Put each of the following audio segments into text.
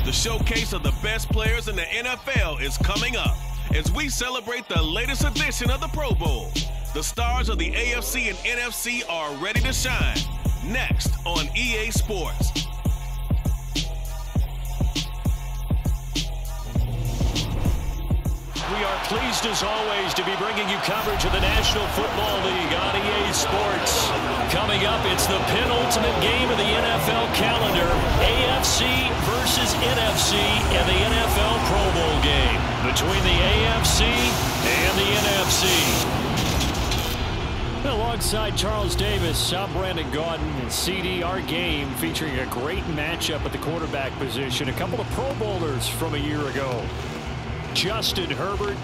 The showcase of the best players in the NFL is coming up as we celebrate the latest edition of the Pro Bowl. The stars of the AFC and NFC are ready to shine. Next on EA Sports. We are pleased as always to be bringing you coverage of the National Football League on EA Sports. Coming up, it's the penultimate game of the NFL calendar, AFC versus NFC in the NFL Pro Bowl game between the AFC and the NFC. Alongside Charles Davis, I'm Brandon Gaudin, and CD, our game featuring a great matchup at the quarterback position. A couple of Pro Bowlers from a year ago. Justin Herbert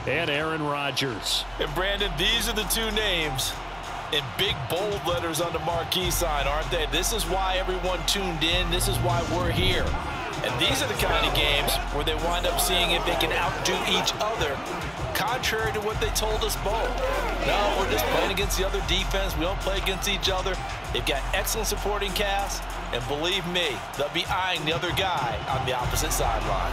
and Aaron Rodgers. And Brandon, these are the two names in big bold letters on the marquee sign, aren't they? This is why everyone tuned in. This is why we're here. And these are the kind of games where they wind up seeing if they can outdo each other, contrary to what they told us both. No, we're just playing against the other defense. We don't play against each other. They've got excellent supporting cast, and believe me, they'll be eyeing the other guy on the opposite sideline.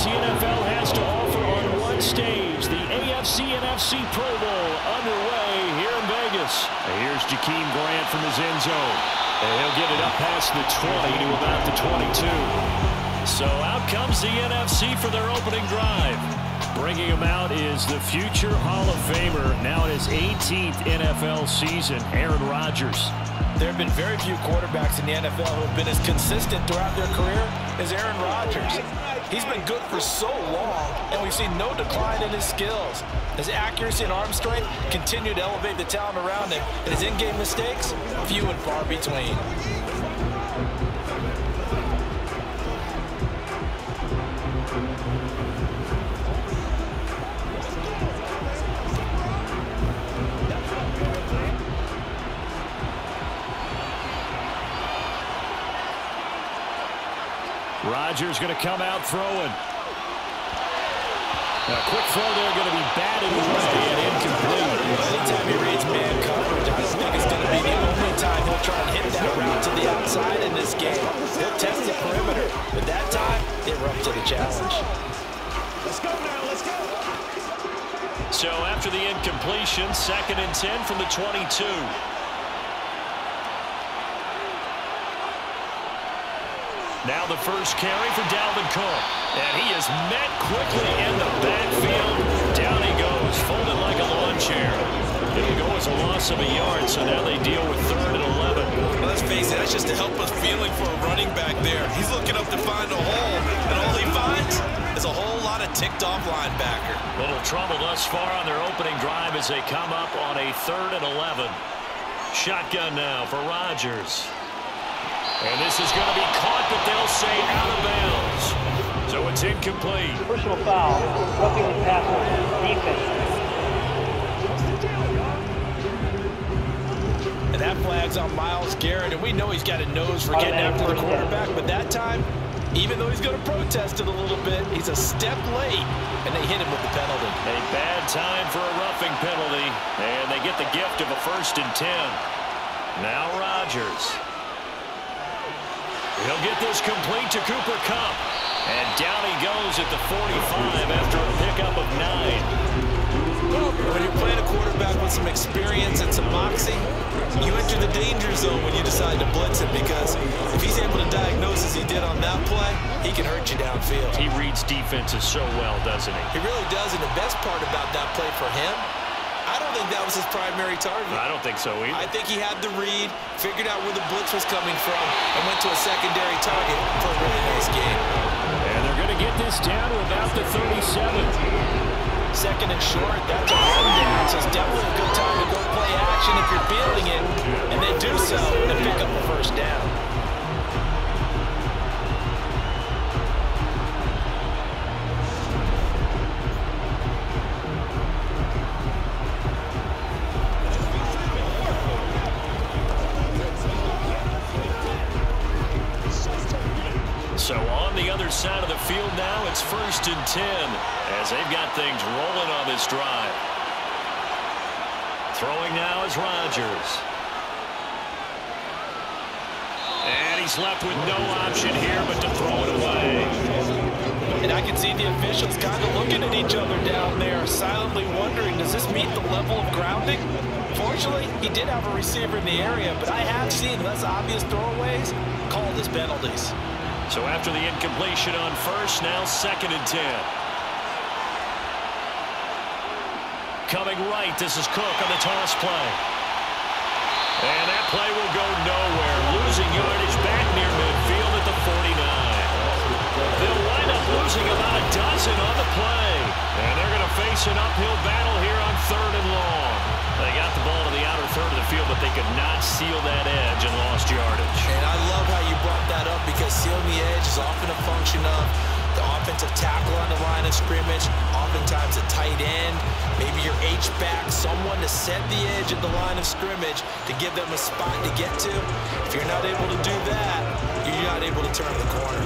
The NFL has to offer on one stage. The AFC NFC Pro Bowl underway here in Vegas. Here's Jakeem Grant from his end zone. And he'll get it up past the 20 to about the 22. So out comes the NFC for their opening drive. Bringing him out is the future Hall of Famer, now in his 18th NFL season, Aaron Rodgers. There have been very few quarterbacks in the NFL who have been as consistent throughout their career as Aaron Rodgers. He's been good for so long, and we've seen no decline in his skills. His accuracy and arm strength continue to elevate the talent around him, and his in-game mistakes, few and far between. Rodgers going to come out throwing. A quick throw there going to be batted away and incomplete. Anytime he reads man coverage, I don't think it's going to be the only time he'll try and hit that route to the outside in this game. He'll test the perimeter, but that time, they were up to the challenge. Let's go now, let's go. So after the incompletion, 2nd and 10 from the 22. Now the first carry for Dalvin Cook. And he is met quickly in the backfield. Down he goes, folded like a lawn chair. It'll go as a loss of a yard, so now they deal with 3rd and 11. Well, let's face it, that's just a helpless feeling for a running back there. He's looking up to find a hole, and all he finds is a whole lot of ticked-off linebacker. Little trouble thus far on their opening drive as they come up on a 3rd and 11. Shotgun now for Rodgers. And this is going to be caught, but they'll say out of bounds. So it's incomplete. Personal foul, roughing the passer, defense. And that flag's on Myles Garrett, and we know he's got a nose for getting after the quarterback, but that time, even though he's going to protest it a little bit, he's a step late, and they hit him with the penalty. A bad time for a roughing penalty, and they get the gift of a 1st and 10. Now Rodgers. He'll get this complete to Cooper Kupp. And down he goes at the 45 after a pickup of 9. When you're playing a quarterback with some experience and some moxie, you enter the danger zone when you decide to blitz him, because if he's able to diagnose as he did on that play, he can hurt you downfield. He reads defenses so well, doesn't he? He really does, and the best part about that play for him, I don't think that was his primary target. I don't think so either. I think he had the read, figured out where the blitz was coming from, and went to a secondary target for a really nice game. And they're going to get this down to about the 37. Second and short, that's a run down, so it's definitely a good time to go play action if you're feeling it, and they do so and pick up the first down. So on the other side of the field now, it's 1st and 10 as they've got things rolling on this drive. Throwing now is Rodgers. And he's left with no option here but to throw it away. And I can see the officials kind of looking at each other down there, silently wondering, does this meet the level of grounding? Fortunately, he did have a receiver in the area, but I have seen less obvious throwaways called as penalties. So after the incompletion on first, now 2nd and 10. Coming right, this is Cook on the toss play. And that play will go nowhere. Losing yardage back near midfield at the 49. They'll wind up losing about a dozen on the play. And they're going to face an uphill battle here on 3rd and long. They got the ball to the outer third of the field, but they could not seal that edge and lost yardage. And I love how you brought that up, because sealing the edge is often a function of the offensive tackle on the line of scrimmage, oftentimes a tight end, maybe your H-back, someone to set the edge at the line of scrimmage to give them a spot to get to. If you're not able to do that, you're not able to turn the corner.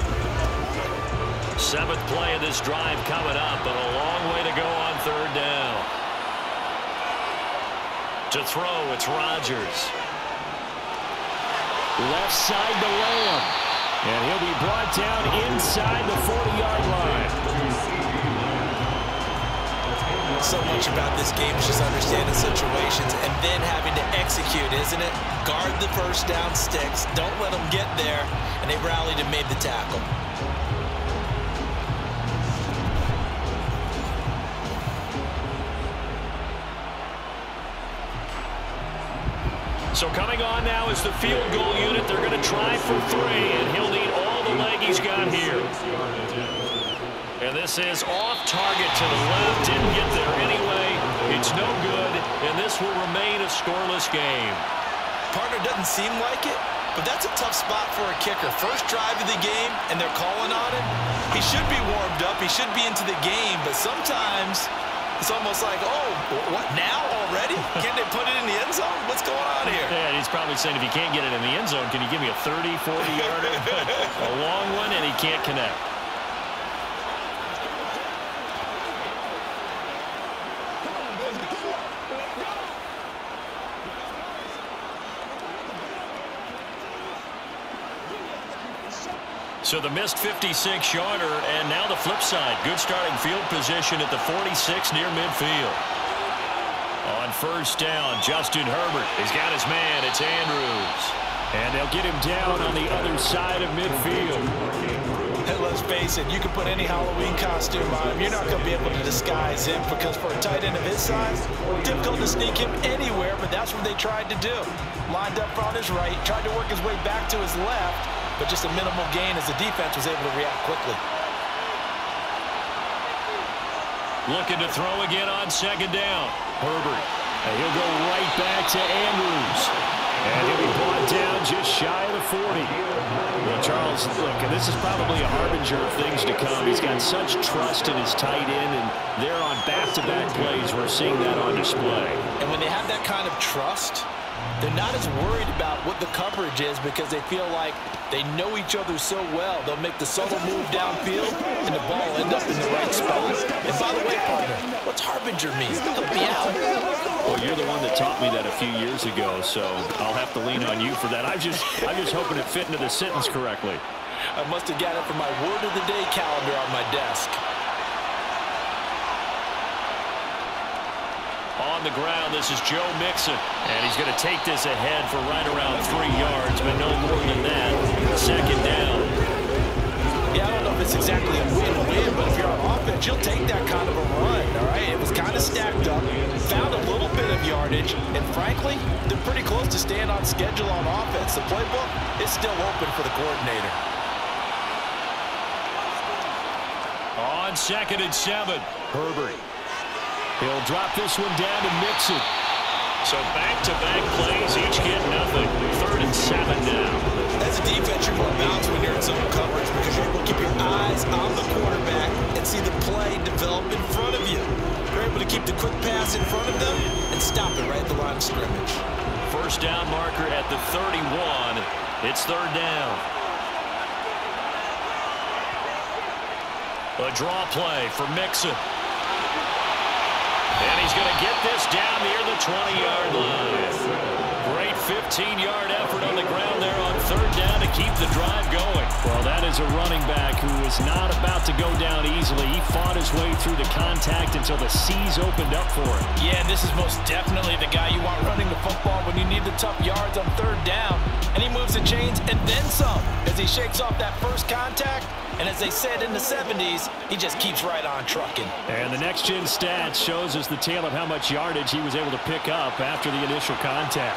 7th play of this drive coming up, but a long way to go on 3rd down. To throw, it's Rodgers. Left side to Lamb. And he'll be brought down inside the 40-yard line. So much about this game is just understanding situations and then having to execute, isn't it? Guard the first down sticks. Don't let them get there. And they rallied and made the tackle. So coming on now is the field goal unit. They're going to try for 3, and he'll need all the leg he's got here. And this is off target to the left. Didn't get there anyway. It's no good, and this will remain a scoreless game. Partner, doesn't seem like it, but that's a tough spot for a kicker. First drive of the game, and they're calling on him. He should be warmed up. He should be into the game, but sometimes it's almost like, oh, what, now already? Can't they put it in the end zone? What's going on here? Yeah, he's probably saying, if you can't get it in the end zone, can you give me a 30, 40-yarder? A long one, and he can't connect. So the missed 56-yarder, and now the flip side. Good starting field position at the 46 near midfield. On 1st down, Justin Herbert. He's got his man. It's Andrews. And they'll get him down on the other side of midfield. And let's face it, you can put any Halloween costume on him. You're not going to be able to disguise him, because for a tight end of his size, difficult to sneak him anywhere, but that's what they tried to do. Lined up on his right, tried to work his way back to his left, but just a minimal gain as the defense was able to react quickly. Looking to throw again on 2nd down. Herbert. And he'll go right back to Andrews. And he'll be brought down just shy of the 40. Well, Charles, look, and this is probably a harbinger of things to come. He's got such trust in his tight end, and they're on back-to-back plays. We're seeing that on display. And when they have that kind of trust, they're not as worried about what the coverage is, because they feel like they know each other so well. They'll make the subtle move downfield, and the ball will end up in the right spot. And by the way, partner, what's harbinger mean? Help me out. Well, you're the one that taught me that a few years ago, so I'll have to lean on you for that. I'm just hoping it fit into the sentence correctly. I must have got it from my word of the day calendar on my desk. the ground. This is Joe Mixon. And he's going to take this ahead for right around 3 yards, but no more than that. Second down. Yeah, I don't know if it's exactly a win-win, but if you're on offense, you'll take that kind of a run, all right? It was kind of stacked up, found a little bit of yardage, and frankly, they're pretty close to staying on schedule on offense. The playbook is still open for the coordinator. On 2nd and 7, Herbert. He'll drop this one down to Mixon. So back-to-back plays, each get nothing. 3rd and 7 now. As a defense, you're more balanced when you're in zone coverage because you're able to keep your eyes on the quarterback and see the play develop in front of you. You're able to keep the quick pass in front of them and stop it right at the line of scrimmage. First down marker at the 31. It's 3rd down. A draw play for Mixon. And he's going to get this down near the 20-yard line. Great 15-yard effort on the ground there on 3rd down to keep the drive going. Well, that is a running back who is not about to go down easily. He fought his way through the contact until the C's opened up for him. Yeah, and this is most definitely the guy you want running the football when you need the tough yards on 3rd down. And he moves the chains and then some as he shakes off that first contact. And as they said in the 70s, he just keeps right on trucking. And the next-gen stats shows us the tale of how much yardage he was able to pick up after the initial contact.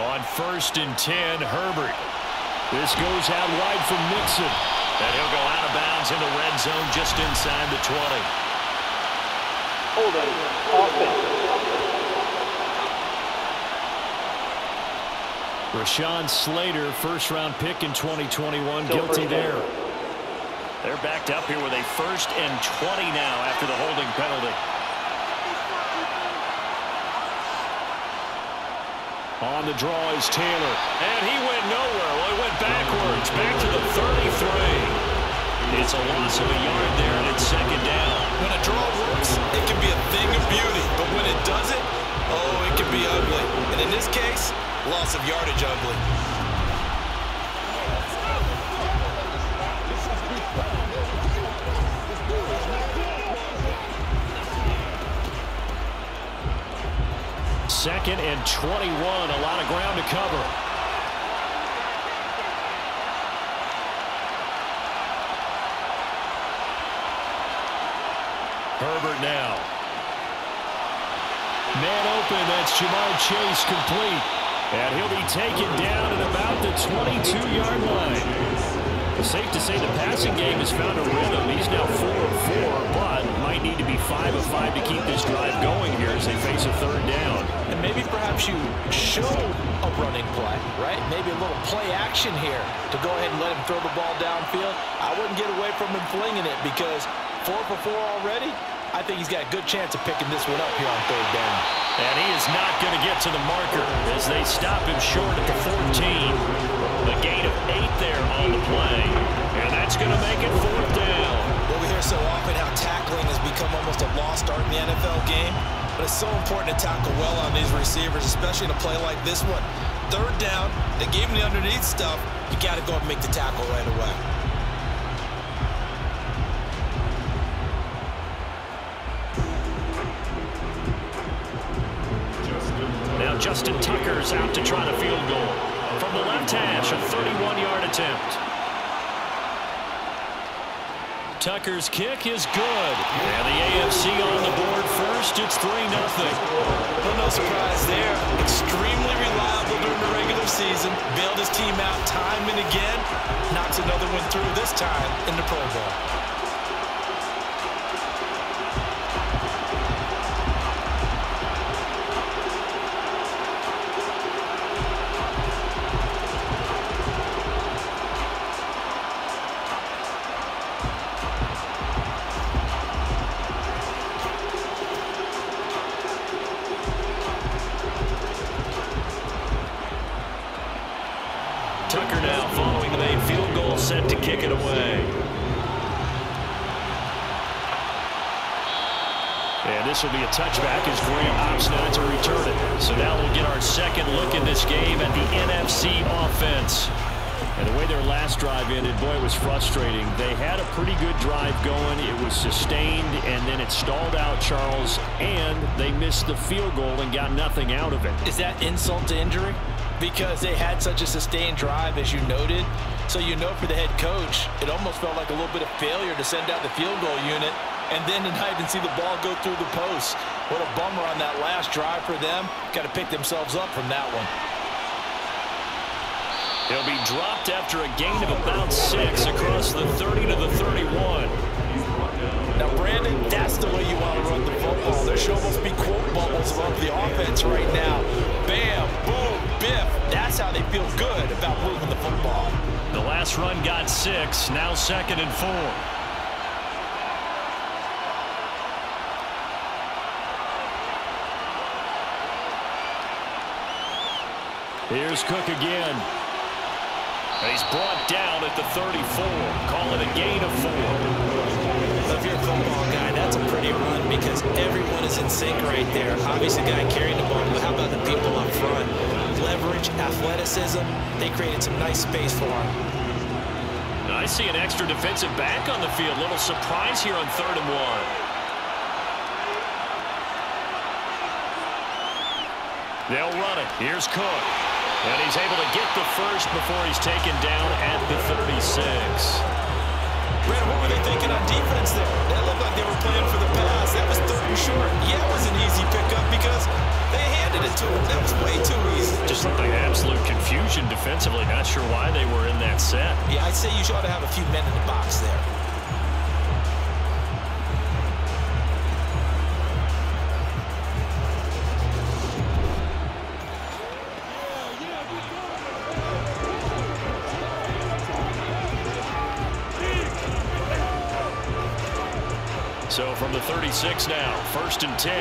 On 1st and 10, Herbert. This goes out wide for Mixon. And he'll go out of bounds in the red zone just inside the 20. Holding. Offense. Rashawn Slater, first-round pick in 2021, guilty there. They're backed up here with a 1st and 20 now after the holding penalty. On the draw is Taylor, and he went nowhere. Well, he went backwards, back to the 33. It's a loss of a yard there, and it's 2nd down. When a draw works, it can be a thing of beauty, but when it doesn't, oh, it can be ugly. And in this case, loss of yardage ugly. Second and 21, a lot of ground to cover. Herbert now. Man open, that's Jamar Chase complete. And he'll be taken down at about the 22-yard line. It's safe to say the passing game has found a rhythm. He's now 4 of 4, but might need to be 5 of 5 to keep this drive going here as they face a 3rd down. And maybe perhaps you show a running play, right? Maybe a little play action here to go ahead and let him throw the ball downfield. I wouldn't get away from him flinging it because 4 for 4 already. I think he's got a good chance of picking this one up here on 3rd down. And he is not going to get to the marker as they stop him short at the 14. A gain of 8 there on the play. And that's going to make it 4th down. Well, we hear so often how tackling has become almost a lost art in the NFL game. But it's so important to tackle well on these receivers, especially in a play like this one. 3rd down, they gave him the underneath stuff. You got to go and make the tackle right away. Now Justin Tucker's out to try the field goal. From the left hash, a 31-yard attempt. Tucker's kick is good. And the AFC on the board first. It's 3-0. Well, no surprise there. Extremely reliable during the regular season. Bailed his team out time and again. Knocks another one through, this time in the Pro Bowl. Tucker now following the main field goal, set to kick it away. And this will be a touchback as Graham opts not to return it. So now we'll get our second look in this game at the NFC offense. And the way their last drive ended, boy, it was frustrating. They had a pretty good drive going. It was sustained, and then it stalled out, Charles, and they missed the field goal and got nothing out of it. Is that insult to injury? Because they had such a sustained drive, as you noted. So you know for the head coach, it almost felt like a little bit of failure to send out the field goal unit and then to not even see the ball go through the post. What a bummer on that last drive for them. Got to pick themselves up from that one. He'll be dropped after a gain of about 6 across the 30 to the 31. Now, Brandon, that's the way you want to run the football. There should almost be quote bubbles above the offense right now. Bam, boom, biff. That's how they feel good about moving the football. The last run got 6, now 2nd and 4. Here's Cook again. And he's brought down at the 34. Call it a gain of 4. If you're a football guy, that's a pretty run because everyone is in sync right there. Obviously, the guy carrying the ball, but how about the people up front? Leverage, athleticism, they created some nice space for him. I see an extra defensive back on the field. Little surprise here on 3rd and 1. They'll run it. Here's Cook. And he's able to get the first before he's taken down at the 36. Brad, what were they thinking on defense there? That looked like they were playing for the pass. That was 3rd and short. Yeah, it was an easy pickup because they handed it to him. That was way too easy. Just looked like absolute confusion defensively. Not sure why they were in that set. Yeah, I'd say you ought to have a few men in the box there. So from the 36 now, 1st and 10.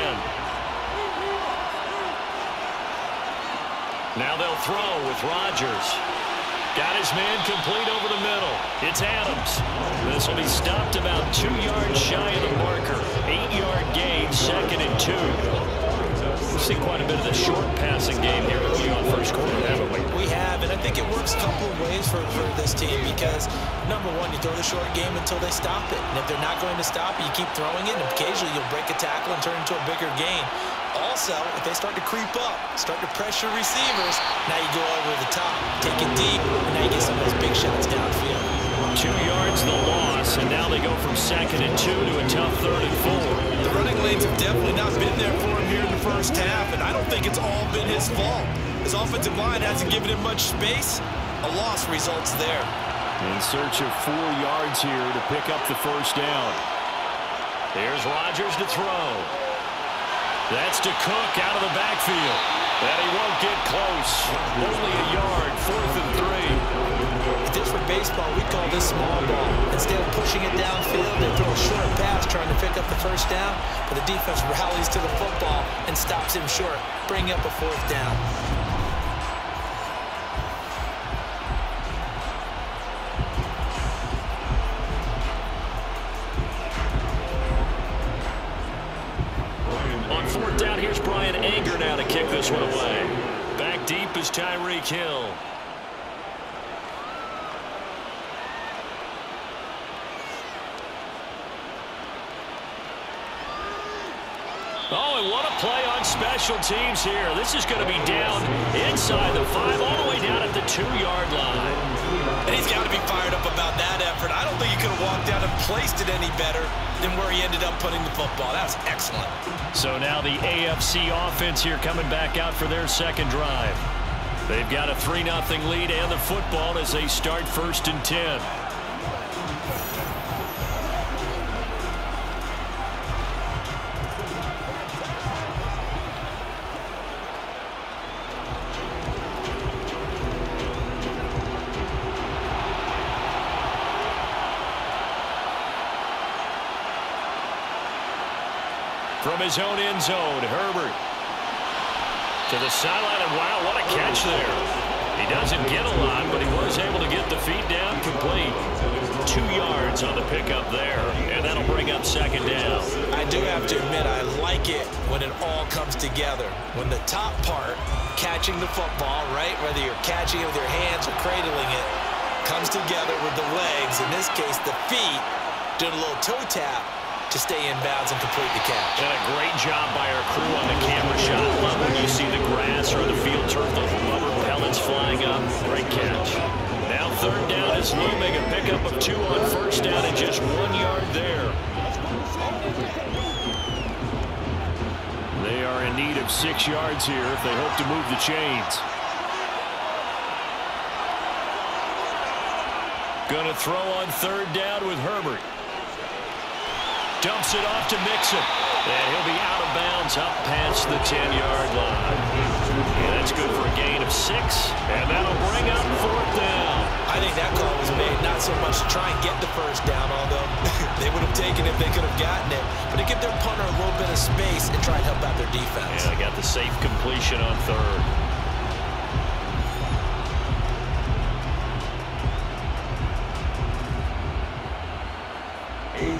Now they'll throw with Rodgers. Got his man complete over the middle. It's Adams. This will be stopped about 2 yards shy of the marker. 8-yard gain, 2nd and 2. We've seen quite a bit of the short passing game here early on first quarter, haven't we? We have, and I think it works a couple of ways for this team because, number one, you throw the short game until they stop it. And if they're not going to stop it, you keep throwing it, and occasionally you'll break a tackle and turn it into a bigger gain. Also, if they start to creep up, start to pressure receivers, now you go over the top, take it deep, and now you get some of those big shots downfield. 2 yards the loss, and now they go from 2nd and 2 to a tough 3rd and 4. The running lanes have definitely not been there for him here in the first half, and I don't think it's all been his fault. His offensive line hasn't given him much space. A loss results there. In search of 4 yards here to pick up the first down. Here's Rodgers to throw. That's to Cook out of the backfield. And he won't get close. Only a yard, 4th and 3. If this were baseball, we'd call this small ball. Instead of pushing it downfield, they throw a short pass trying to pick up the first down, but the defense rallies to the football and stops him short, bringing up a 4th down. On 4th down, here's Brian Anger now to kick this one away. Back deep is Tyreek Hill. Oh, and what a play on special teams here. This is going to be down inside the 5, all the way down at the 2-yard line. And he's got to be fired up about that effort. I don't think he could have walked down and placed it any better than where he ended up putting the football. That was excellent. So now the AFC offense here coming back out for their 2nd drive. They've got a 3-0 lead and the football as they start 1st and 10. From his own end zone, Herbert to the sideline, and wow, what a catch there. He doesn't get a lot, but he was able to get the feet down complete. 2 yards on the pickup there, and that'll bring up 2nd down. I do have to admit, I like it when it all comes together. When the top part, catching the football, right, whether you're catching it with your hands or cradling it, comes together with the legs, in this case the feet, doing a little toe tap to stay in bounds and complete the catch. And a great job by our crew on the camera shot. Love when you see the grass or the field turf, those rubber pellets flying up. Great catch. Now third down is looming. A pickup of 2 on first down and just 1 yard there. They are in need of 6 yards here if they hope to move the chains. Gonna throw on third down with Herbert. Dumps it off to Mixon. And he'll be out of bounds up past the 10-yard line. And that's good for a gain of 6. And that'll bring up fourth down. I think that call was made not so much to try and get the first down, although they would have taken it if they could have gotten it, but to give their punter a little bit of space and try and help out their defense. Yeah, they got the safe completion on third.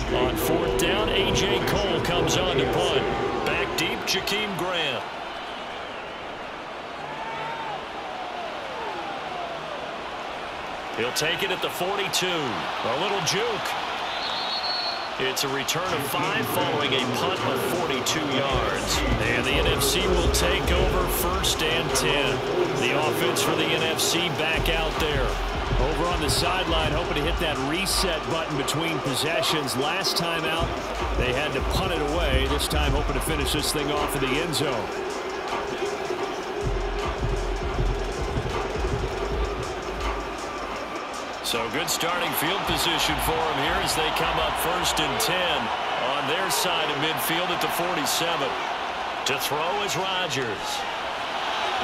On fourth down, A.J. Cole comes on to punt. Back deep, Jakeem Grant. He'll take it at the 42. A little juke. It's a return of 5 following a punt of 42 yards. And the NFC will take over first and 10. The offense for the NFC back out there. Over on the sideline, hoping to hit that reset button between possessions. Last time out, they had to punt it away. This time, hoping to finish this thing off in the end zone. So good starting field position for them here as they come up first and 10 on their side of midfield at the 47. To throw is Rodgers.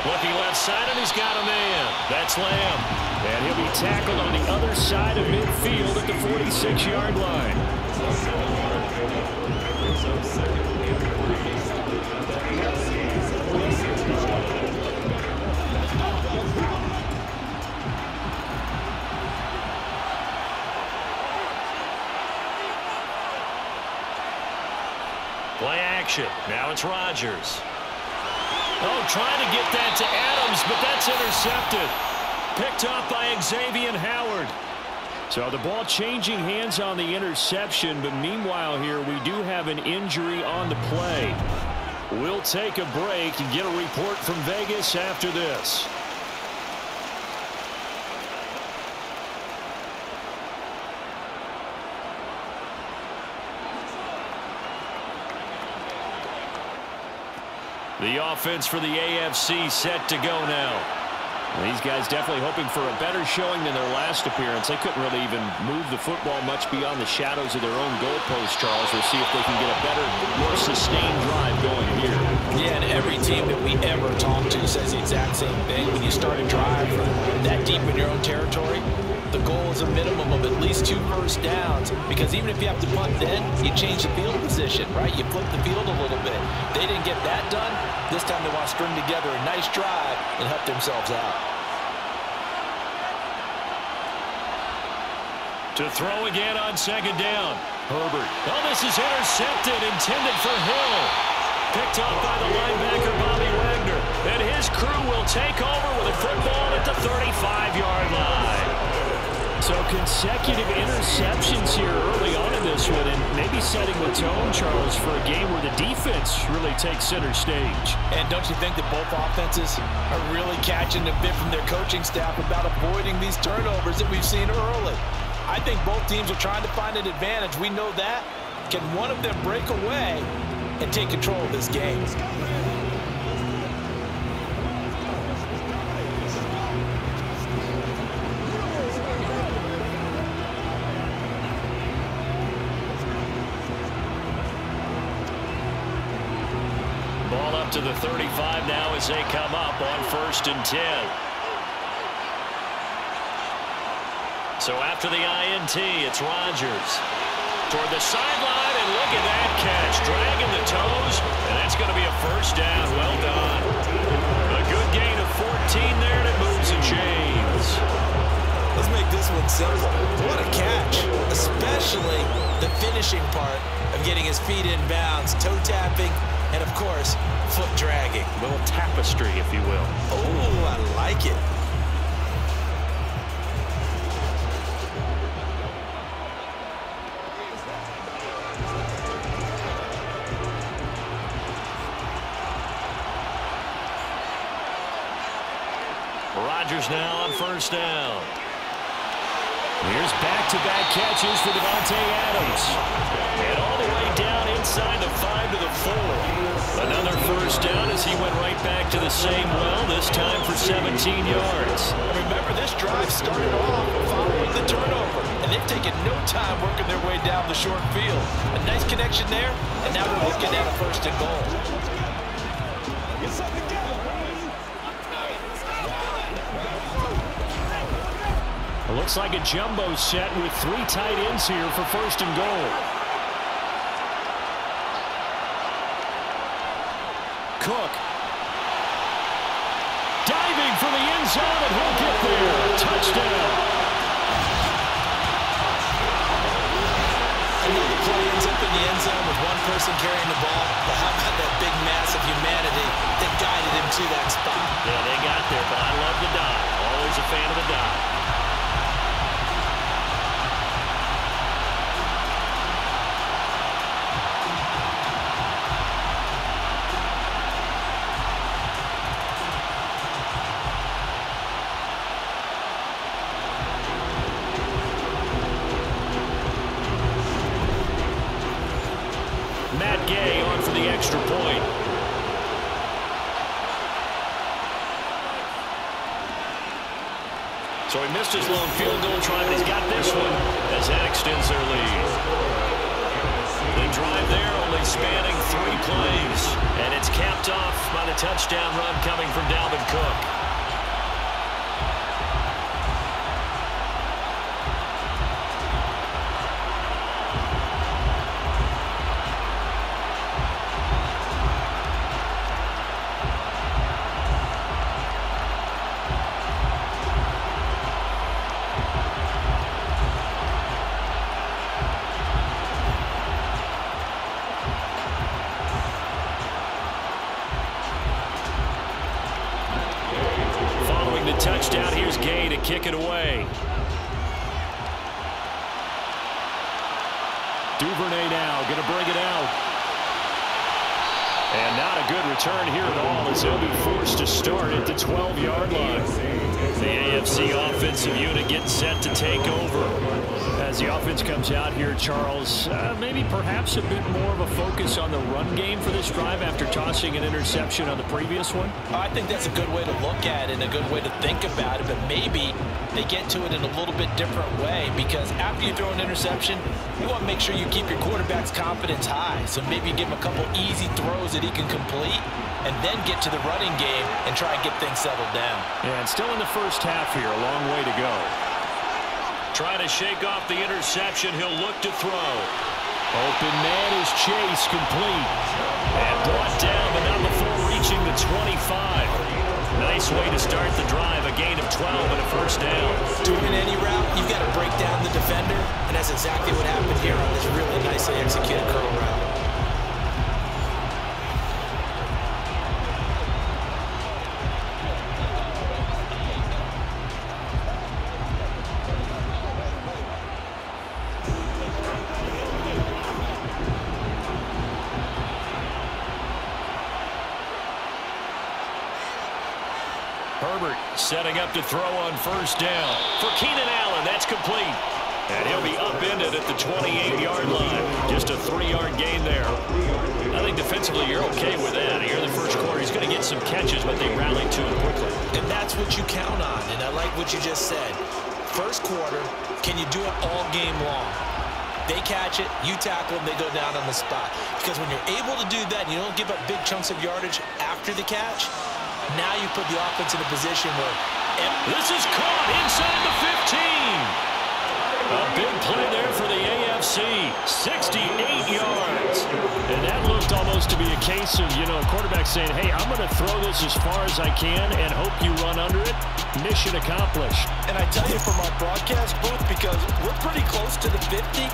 Looking left side, and he's got a man. That's Lamb. And he'll be tackled on the other side of midfield at the 46-yard line. Play action. Now it's Rodgers. Oh, trying to get that to Adams, but that's intercepted. Picked off by Xavier Howard. So the ball changing hands on the interception, but meanwhile here we do have an injury on the play. We'll take a break and get a report from Vegas after this. The offense for the AFC set to go now. These guys definitely hoping for a better showing than their last appearance. They couldn't really even move the football much beyond the shadows of their own goalpost, Charles. We'll see if they can get a better, more sustained drive going here. Yeah, and every team that we ever talk to says the exact same thing. When you start a drive that deep in your own territory, the goal is a minimum of at least 2 first downs, because even if you have to punt then, you change the field position, right? You flip the field a little bit. They didn't get that done. This time they want to string together a nice drive and help themselves out. To throw again on second down. Herbert. Oh, this is intercepted, intended for Hill. Picked off by the linebacker, Bobby Wagner. And his crew will take over with a football at the 35-yard line. So consecutive interceptions here early on in this one, and maybe setting the tone, Charles, for a game where the defense really takes center stage. And don't you think that both offenses are really catching a bit from their coaching staff about avoiding these turnovers that we've seen early? I think both teams are trying to find an advantage. We know that. Can one of them break away and take control of this game? Ball up to the 35 now as they come up on first and 10. So after the INT, it's Rodgers. Toward the sideline, and look at that catch. Dragging the toes, and that's going to be a first down. Well done. A good gain of 14 there, and it moves the chains. Let's make this one simple. What a catch, especially the finishing part of getting his feet in bounds, toe tapping, and of course, foot dragging. A little tapestry, if you will. Oh, I like it. Rodgers now on first down. Here's back-to-back catches for Davante Adams. And all the way down inside the 5 to the 4. Another first down as he went right back to the same well, this time for 17 yards. Remember, this drive started off following the turnover, and they've taken no time working their way down the short field. A nice connection there, and now they're looking at a first and goal. It looks like a jumbo set with 3 tight ends here for first and goal. Cook. Diving for the end zone, and he'll get there. Touchdown. Another play ends up in the end zone with one person carrying the ball. But how about that big mass of humanity that guided him to that spot? Yeah, they got there, but I love the dive. Always a fan of the dive. Extra point. So he missed his lone field goal try, but he's got this one as that extends their lead. The drive there only spanning 3 plays, and it's capped off by the touchdown run coming from Dalvin Cook. Touchdown. Here's Gay to kick it away. Duvernay now going to bring it out. And not a good return here at all as they'll be forced to start at the 12-yard line. The AFC offensive unit getting set to take over. As the offense comes out here, Charles, maybe perhaps a bit more of a focus on the run game for this drive after tossing an interception on the previous one? I think that's a good way to look at it and a good way to think about it, but maybe they get to it in a little bit different way, because after you throw an interception, you want to make sure you keep your quarterback's confidence high. So maybe you give him a couple easy throws that he can complete and then get to the running game and try and get things settled down. Yeah, and still in the first half here, a long way to go. Trying to shake off the interception. He'll look to throw. Open man is Chase, complete. And brought down, but not before reaching the 25. Nice way to start the drive. A gain of 12 and a first down. Doing any route, you've got to break down the defender, and that's exactly what happened here on this really nicely executed curl route. Herbert setting up to throw on first down. For Keenan Allen, that's complete. And he'll be upended at the 28-yard line. Just a 3-yard gain there. I think defensively you're okay with that. Here in the first quarter, he's going to get some catches, but they rallied to him quickly. And that's what you count on, and I like what you just said. First quarter, can you do it all game long? They catch it, you tackle them, they go down on the spot. Because when you're able to do that, and you don't give up big chunks of yardage after the catch, now you put the offense in a position where... This is caught inside the 15. A big play there for the AFC. 68 yards. And that looked almost to be a case of, you know, a quarterback saying, hey, I'm going to throw this as far as I can and hope you run under it. Mission accomplished. And I tell you from our broadcast booth, because we're pretty close to the 50,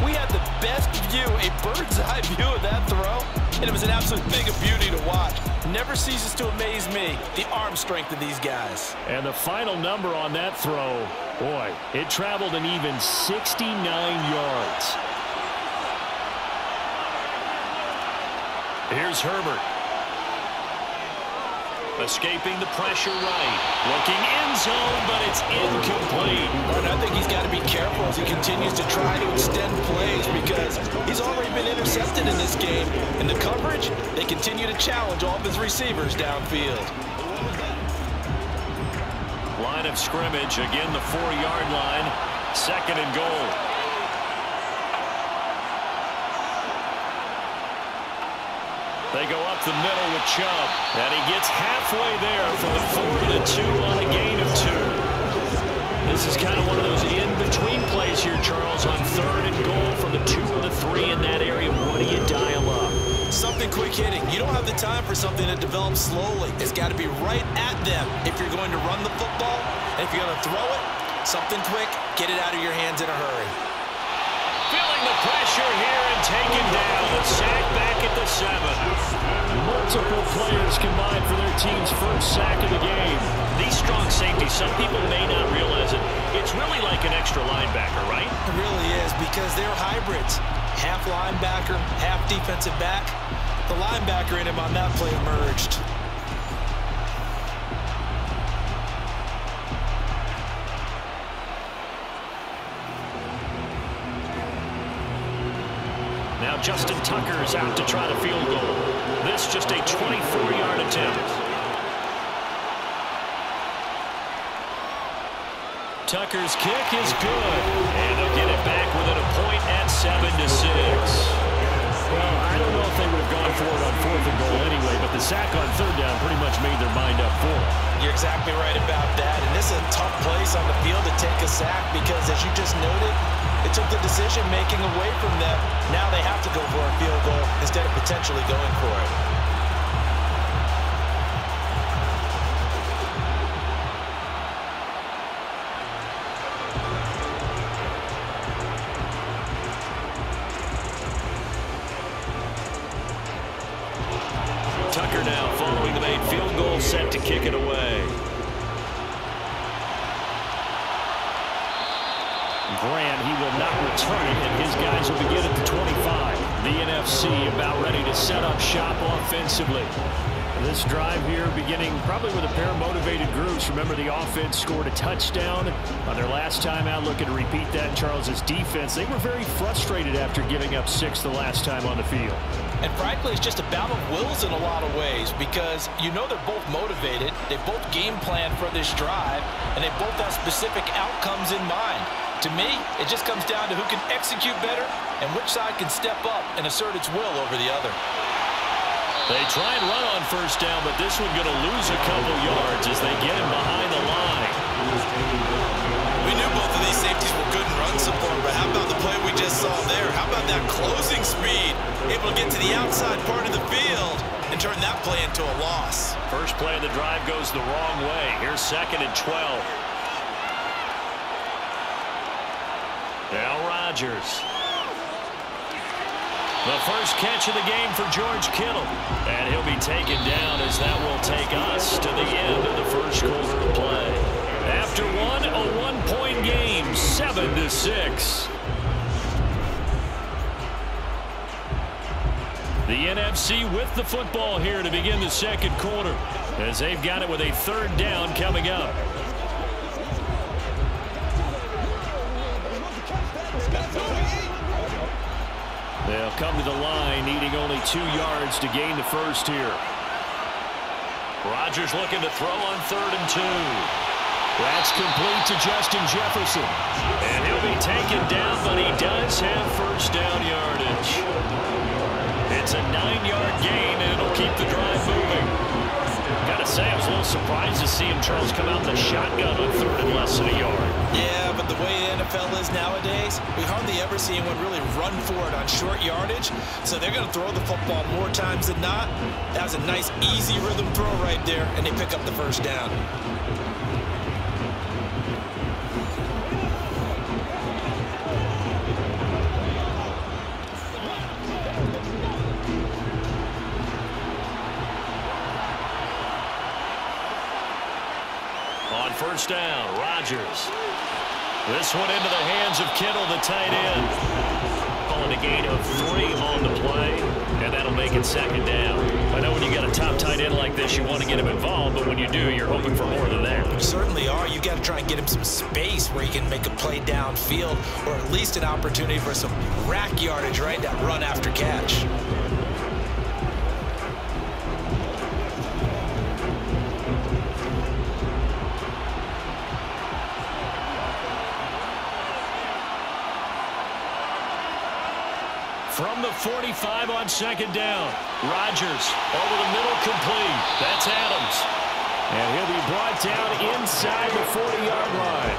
we had the best view, a bird's-eye view of that throw, and it was an absolute thing of beauty to watch. Never ceases to amaze me, the arm strength of these guys. And the final number on that throw, boy, it traveled an even 69 yards. Here's Herbert. Escaping the pressure right. Looking end zone, but it's incomplete. And I think he's got to be careful as he continues to try to extend plays because he's already been intercepted in this game. In the coverage, they continue to challenge all of his receivers downfield. Line of scrimmage, again the 4-yard line. 2nd and goal. They go up the middle with Chubb, and he gets halfway there for the 4th and 2 on a gain of 2. This is kind of one of those in-between plays here, Charles, on 3rd and goal from the 2 or the 3 in that area. What do you dial up? Something quick hitting. You don't have the time for something that develops slowly. It's got to be right at them if you're going to run the football, and if you're going to throw it, something quick, get it out of your hands in a hurry. Feeling the pressure here and taken down. The sack back at the 7. Multiple players combined for their team's first sack of the game. These strong safeties, some people may not realize it. It's really like an extra linebacker, right? It really is because they're hybrids. Half linebacker, half defensive back. The linebacker in him on that play emerged. Now Justin Tucker is out to try the field goal. This just a 24-yard attempt. Tucker's kick is good. And they'll get it back within a point at 7-6. Well, I don't know if they would have gone for it on 4th and goal anyway, but the sack on 3rd down pretty much made their mind up for it. You're exactly right about that. And this is a tough place on the field to take a sack because, as you just noted, it took the decision-making away from them. Now they have to go for a field goal instead of potentially going for it. Tucker now following the made field goal, set to kick it away. Grant, he will not return it, and his guys will begin at the 25. The NFC about ready to set up shop offensively. This drive here beginning probably with a pair of motivated groups. Remember, the offense scored a touchdown on their last time out. Looking to repeat that. Charles's defense, they were very frustrated after giving up 6 the last time on the field. And frankly, it's just a battle of wills in a lot of ways because you know they're both motivated. They both game plan for this drive, and they both have specific outcomes in mind. To me, it just comes down to who can execute better and which side can step up and assert its will over the other. They try and run on 1st down, but this one going to lose a couple yards as they get him behind the line. We knew both of these safeties were good in run support, but how about the play we just saw there? How about that closing speed? Able to get to the outside part of the field and turn that play into a loss. First play of the drive goes the wrong way. Here's 2nd and 12. Now Rodgers. The first catch of the game for George Kittle. And he'll be taken down as that will take us to the end of the first quarter of play. After one, a 1-point game, 7-6. The NFC with the football here to begin the 2nd quarter as they've got it with a 3rd down coming up. They'll come to the line, needing only 2 yards to gain the first here. Rodgers looking to throw on 3rd and 2. That's complete to Justin Jefferson. And he'll be taken down, but he does have 1st down yardage. It's a 9-yard gain, and it'll keep the drive moving. Gotta say, I was a little surprised to see him, Charles, come out in the shotgun on 3rd and less than a yard. Yeah, but the way the NFL is nowadays, we hardly ever see anyone really run for it on short yardage. So they're going to throw the football more times than not. That was a nice, easy rhythm throw right there, and they pick up the 1st down. On 1st down, Rodgers. This one into the hands of Kittle, the tight end. Calling a gain of 3 on the play. And that'll make it second down. I know when you got a top tight end like this, you want to get him involved, but when you do, you're hoping for more than that. You certainly are. You got to try and get him some space where he can make a play downfield, or at least an opportunity for some rack yardage, right? That run after catch. From the 45 on second down, Rodgers over the middle, complete. That's Adams. And he'll be brought down inside the 40-yard line.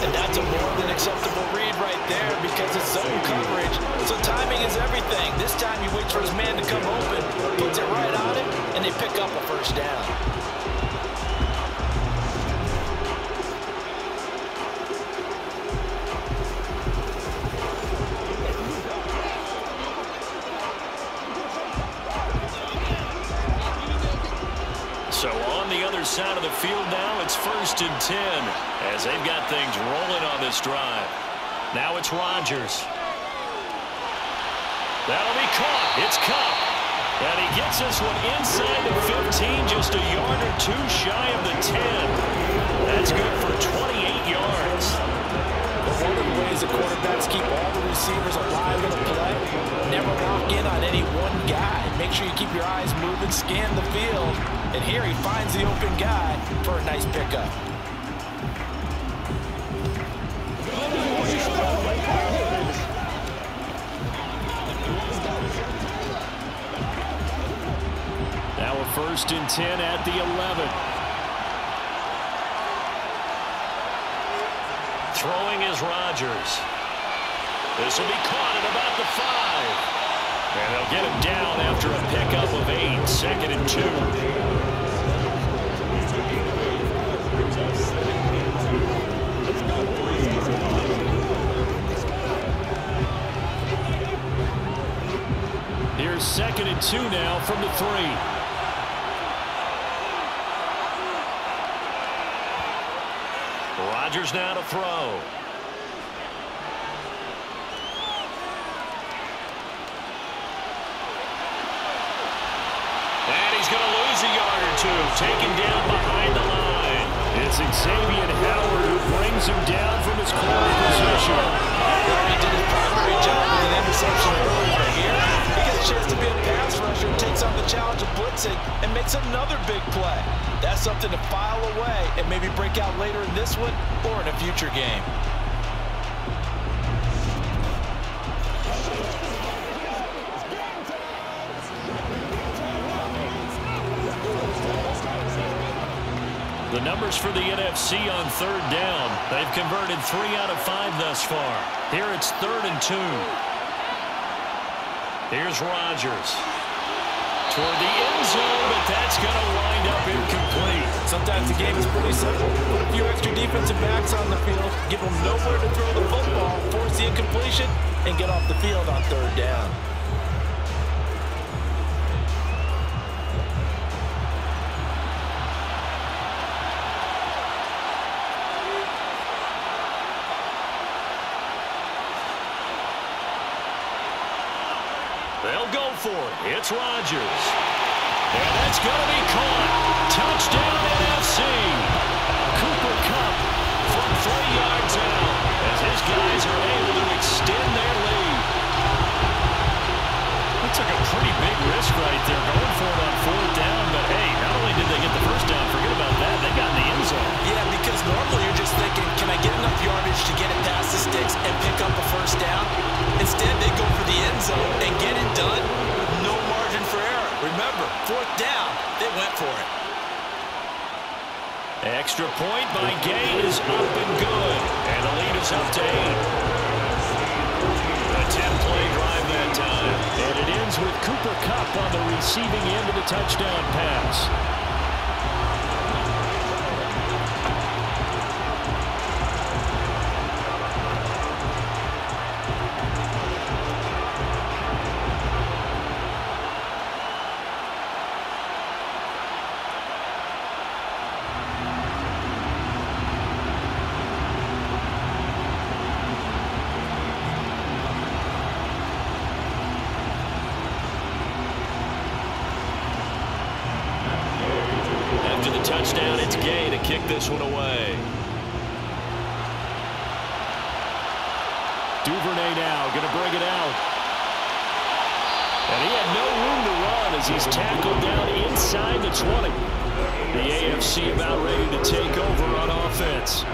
And that's a more than acceptable read right there because it's zone coverage. So timing is everything. This time he waits for his man to come open, puts it right on him, and they pick up a first down. So on the other side of the field now, it's 1st and 10 as they've got things rolling on this drive. Now it's Rodgers. That'll be caught. It's Cup. And he gets this one inside the 15, just a yard or two shy of the 10. That's good for 28 yards. But one of the ways the quarterbacks keep all the receivers alive in a play, never lock in on any one guy. Make sure you keep your eyes moving, scan the field. And here he finds the open guy for a nice pickup. Now a 1st and 10 at the 11. Throwing is Rodgers. This will be caught at about the 5. And they'll get him down after a pickup of 8, 2nd and 2. Here's 2nd and 2 now from the 3. Rodgers now to throw. And he's going to lose a yard or two, taken down behind the line. It's Xavier Howard who brings him down from his corner position. He did his primary job with an interception earlier here. He gets a chance to be a pass rusher, takes on the challenge of blitzing, and makes another big play. That's something to file away and maybe break out later in this one or in a future game. The numbers for the NFC on 3rd down. They've converted 3 out of 5 thus far. Here it's 3rd and 2. Here's Rodgers. Toward the end zone, but that's going to wind up incomplete. Sometimes the game is pretty simple. Put a few extra defensive backs on the field, give them nowhere to throw the football, force the incompletion, and get off the field on 3rd down. They'll go for it. It's Rodgers. And that's going to be caught. Touchdown NFC. Cooper Kupp from 3 yards out as his guys are able to extend their lead. They took a pretty big risk right there going for it on 4th down, but hey, not only did they get the first down, forget about that, they got in the end zone. Yeah, because normally you're just thinking, can I get enough yardage to get it past the sticks and pick up a first down? Instead, they go for the end zone and get it done with no margin for error. Remember, 4th down, they went for it. Extra point by Gay is up and good, and the lead is up to 8. A 10-play drive that time. And it ends with Cooper Kupp on the receiving end of the touchdown pass. to the touchdown. It's Gay to kick this one away. Duvernay now going to bring it out. And he had no room to run as he's tackled down inside the 20. The AFC about ready to take over on offense.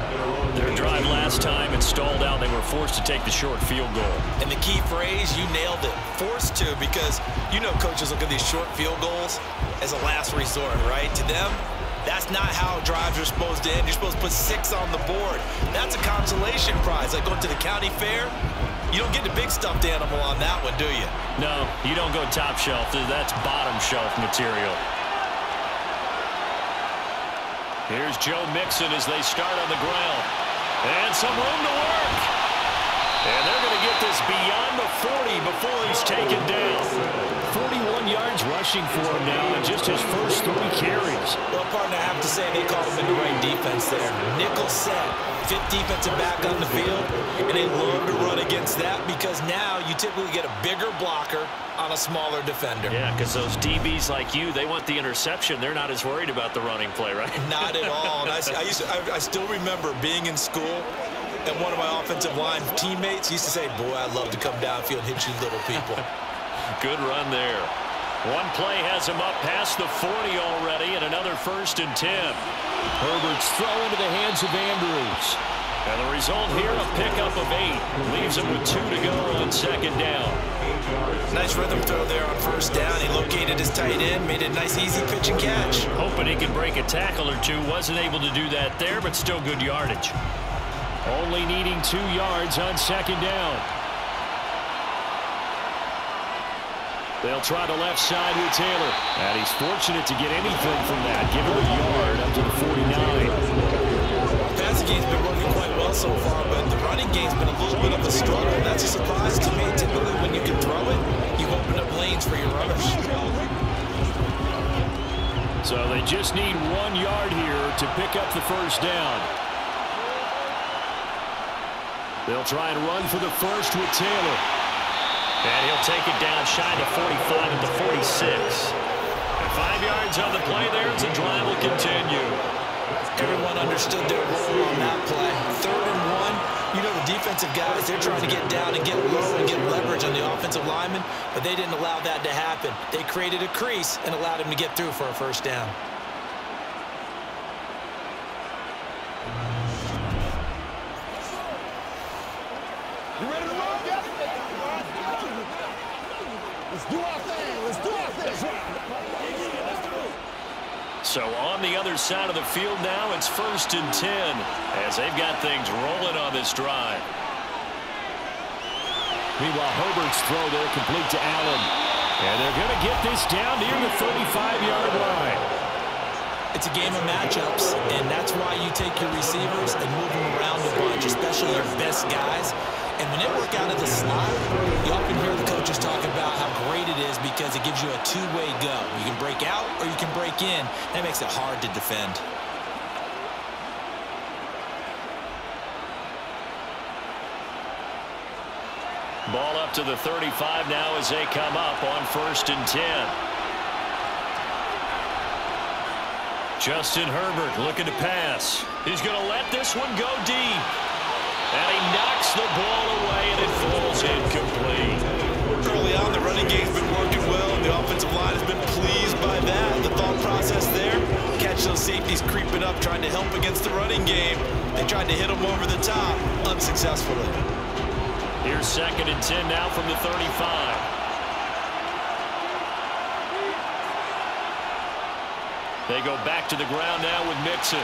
Their drive last time, it stalled out. They were forced to take the short field goal. And the key phrase, you nailed it, forced to, because you know coaches look at these short field goals as a last resort, right? To them, that's not how drives are supposed to end. You're supposed to put 6 on the board. That's a consolation prize. Like going to the county fair, you don't get the big stuffed animal on that one, do you? No, you don't go top shelf. That's bottom shelf material. Here's Joe Mixon as they start on the ground. And some room to work. And they're going to get this beyond the 40 before he's taken down. 41 yards rushing for him now in just his first 3 carries. Well, partner, I have to say they called him in the right defense there. Nickel set, 5th defensive back on the field, and they love to run against that because now you typically get a bigger blocker on a smaller defender. Yeah, because those DBs like you, they want the interception. They're not as worried about the running play, right? Not at all. And I still remember being in school, and one of my offensive line teammates used to say, boy, I'd love to come downfield and hit you little people. Good run there. One play has him up past the 40 already, and another 1st and 10. Herbert's throw into the hands of Andrews. And the result here, a pickup of 8. Leaves him with 2 to go on 2nd down. Nice rhythm throw there on 1st down. He located his tight end, made it a nice, easy pitch and catch. Hoping he can break a tackle or 2. Wasn't able to do that there, but still good yardage. Only needing 2 yards on 2nd down. They'll try the left side with Taylor. And he's fortunate to get anything from that. Give him a yard up to the 49. Passing game's been working quite well so far, but the running game's been a little bit of a struggle. That's a surprise to me. Typically, when you can throw it, you open up lanes for your runners. So they just need 1 yard here to pick up the 1st down. They'll try and run for the 1st with Taylor. And he'll take it down shy to 45 at the 46. And 5 yards on the play there as the drive will continue. Everyone understood their role on that play. 3rd and 1. You know the defensive guys, they're trying to get down and get low and get leverage on the offensive lineman, but they didn't allow that to happen. They created a crease and allowed him to get through for a 1st down. You ready to roll? Let's do our thing. Let's do our thing. So on the other side of the field now, it's 1st and 10 as they've got things rolling on this drive. Meanwhile, Herbert's throw there complete to Allen. And they're going to get this down near the 35-yard line. It's a game of matchups, and that's why you take your receivers and move them around a bunch, especially your best guys. And when they work out of the slot, you often hear the coaches talking about how great it is because it gives you a 2-way go. You can break out or you can break in. That makes it hard to defend. Ball up to the 35 now as they come up on 1st and 10. Justin Herbert looking to pass. He's going to let this one go deep. And he knocks the ball away, and it falls incomplete. Early on, the running game's been working well, and the offensive line has been pleased by that. The thought process there, catch those safeties creeping up, trying to help against the running game. They tried to hit them over the top, unsuccessfully. Here's 2nd and 10 now from the 35. They go back to the ground now with Mixon.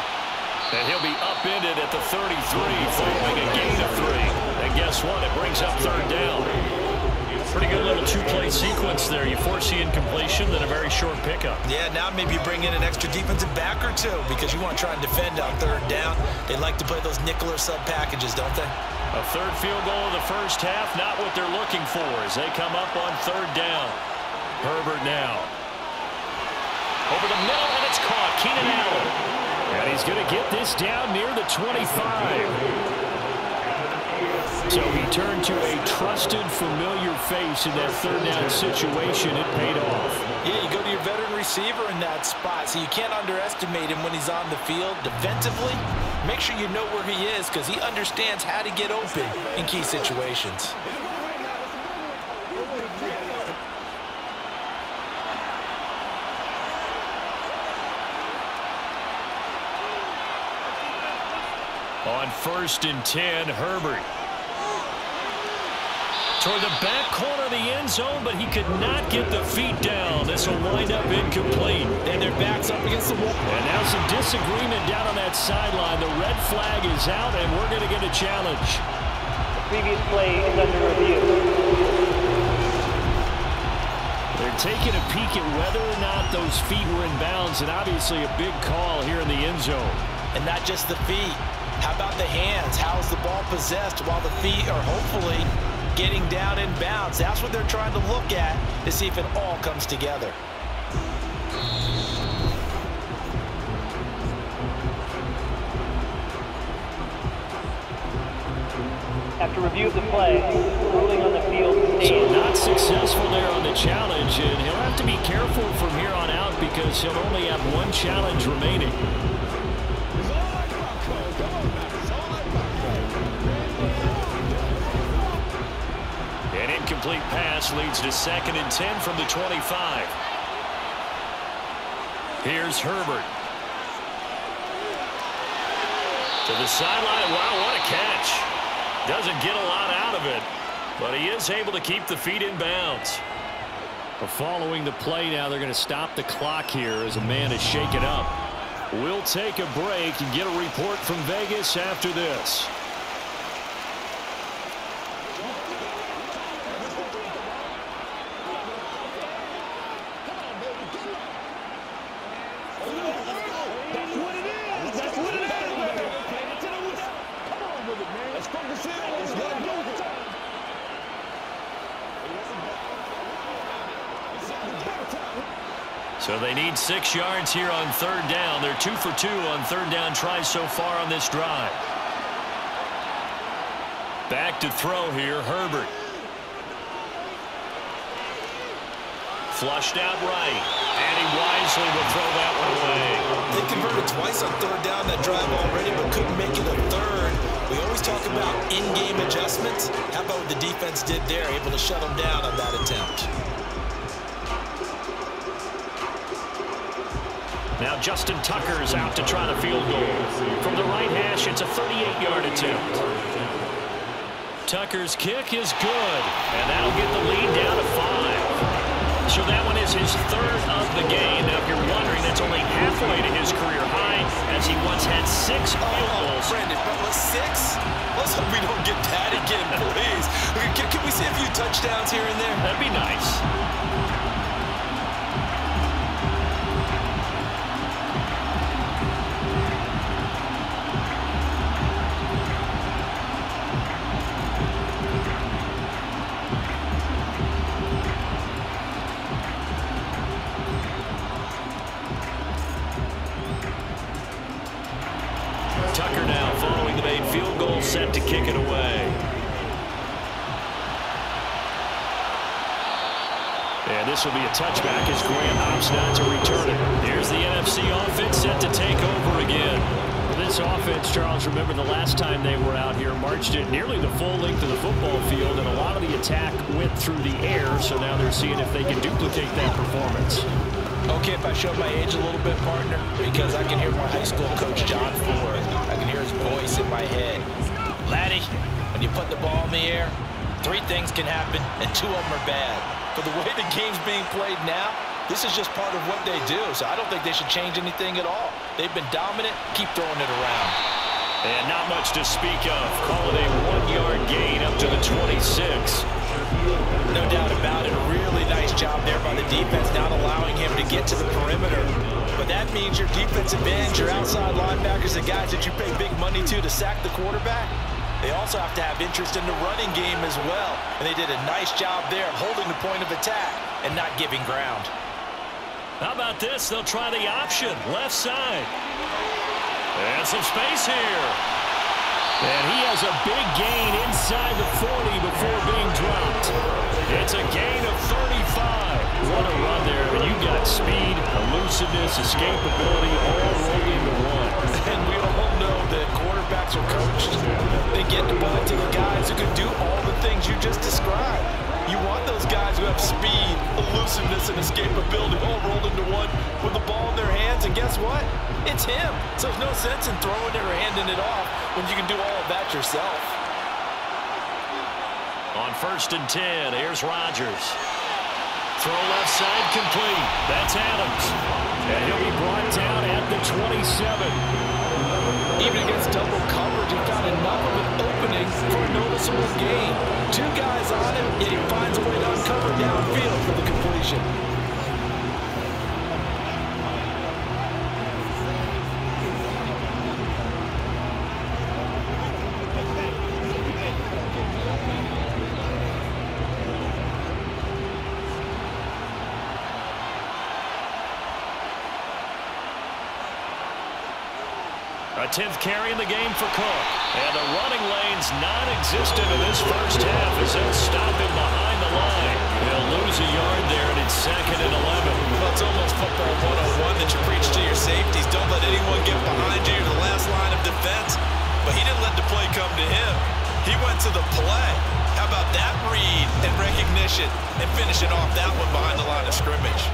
And he'll be upended at the 33 following a gain of 3. And guess what? It brings up 3rd down. Pretty good little 2-play sequence there. You force the incompletion, then a very short pickup. Yeah, now maybe bring in an extra defensive back or 2 because you want to try and defend on 3rd down. They like to play those nickel or sub packages, don't they? A 3rd field goal of the 1st half, not what they're looking for as they come up on 3rd down. Herbert now. Over the middle, and it's caught. Keenan Allen. And he's going to get this down near the 25. So he turned to a trusted, familiar face in that third down situation. It paid off. Yeah, you go to your veteran receiver in that spot, so you can't underestimate him when he's on the field. Defensively, make sure you know where he is because he understands how to get open in key situations. On 1st and 10, Herbert. Toward the back corner of the end zone, but he could not get the feet down. This will wind up incomplete. And their backs up against the wall. And now some disagreement down on that sideline. The red flag is out, and we're going to get a challenge. The previous play is under review. They're taking a peek at whether or not those feet were in bounds, and obviously a big call here in the end zone. And not just the feet. How about the hands? How's the ball possessed while the feet are hopefully getting down in bounds? That's what they're trying to look at to see if it all comes together. After review of the play, ruling on the field So stands. not successful there on the challenge, and he'll have to be careful from here on out because he'll only have one challenge remaining. An incomplete pass leads to 2nd and 10 from the 25. Here's Herbert. To the sideline. Wow, what a catch. Doesn't get a lot out of it, but he is able to keep the feet in bounds. Following the play now, they're going to stop the clock here as a man is shaken up. We'll take a break and get a report from Vegas after this. So they need 6 yards here on 3rd down. They're 2 for 2 on 3rd down tries so far on this drive. Back to throw here, Herbert. Flushed out right, and he wisely will throw that one away. They converted twice on 3rd down that drive already, but couldn't make it a 3rd. We always talk about in-game adjustments. How about what the defense did there, able to shut them down on that attempt. Now Justin Tucker's out to try the field goal. From the right hash, it's a 38-yard attempt. Tucker's kick is good, and that'll get the lead down to 5. So that one is his 3rd of the game. Now, if you're wondering, that's only halfway to his career high, as he once had 6 field goals. Brandon, but with 6? Let's hope we don't get that again, please. Can we see a few touchdowns here and there? That'd be nice. Tucker now following the made field goal, set to kick it away. And this will be a touchback as Grant opts not to return it. Here's the NFC offense set to take over again. This offense, Charles, remember the last time they were out here, marched it nearly the full length of the football field, and a lot of the attack went through the air, so now they're seeing if they can duplicate that performance. Okay, if I show my age a little bit, partner, because I can hear my high school coach, John Ford. I can hear his voice in my head. Laddie, when you put the ball in the air, 3 things can happen, and 2 of them are bad. For the way the game's being played now, this is just part of what they do, so I don't think they should change anything at all. They've been dominant. Keep throwing it around. And not much to speak of. Call it a 1-yard gain up to the 26. No doubt about it. A really nice job there by the defense, not allowing him to get to the perimeter. But that means your defensive ends, your outside linebackers, the guys that you pay big money to sack the quarterback, they also have to have interest in the running game as well. And they did a nice job there holding the point of attack and not giving ground. How about this? They'll try the option, left side. And some space here. And he has a big gain inside the 40 before being dropped. It's a gain of 35. What a run there. And you've got speed, elusiveness, escapability, all rolled into one. And we all know that quarterbacks are coached. They get the ball to the guys who can do all the things you just described. You want those guys who have speed, elusiveness, and escapability all rolled into one with the ball in their hands. And guess what? It's him. So there's no sense in throwing it or handing it off when you can do all of that yourself. On 1st and 10, here's Rodgers. Throw left side complete. That's Adams. And he'll be brought down at the 27. Even against double coverage, he got enough of an opening for a noticeable gain. 2 guys on him, yet he finds a way to uncover downfield for the completion. A 10th carry in the game for Cook. And the running lane's non-existent in this first half as they'll stop him behind the line. They'll lose a yard there, and it's 2nd and 11. Well, it's almost football 101 that you preach to your safeties. Don't let anyone get behind you. You're the last line of defense. But he didn't let the play come to him. He went to the play. How about that read and recognition and finishing off that one behind the line of scrimmage?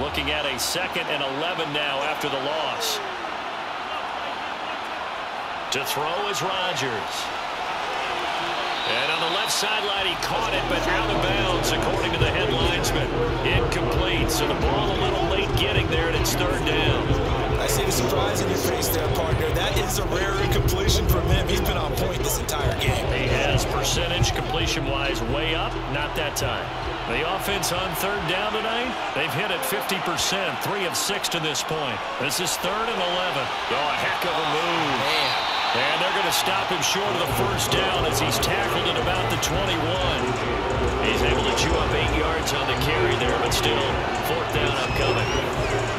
Looking at a 2nd and 11 now after the loss. To throw is Rodgers. And on the left sideline, he caught it, but out of bounds, according to the head linesman. Incomplete, so the ball a little late getting there, and it's 3rd down. I see the surprise in your face there, partner. That is a rare incompletion from him. He's been on point this entire game. He has percentage completion-wise way up, not that time. The offense on 3rd down tonight, they've hit it 50%, 3 of 6 to this point. This is 3rd and 11. Oh, a heck of a move. Man. And they're going to stop him short of the 1st down as he's tackled at about the 21. He's able to chew up 8 yards on the carry there, but still 4th down upcoming.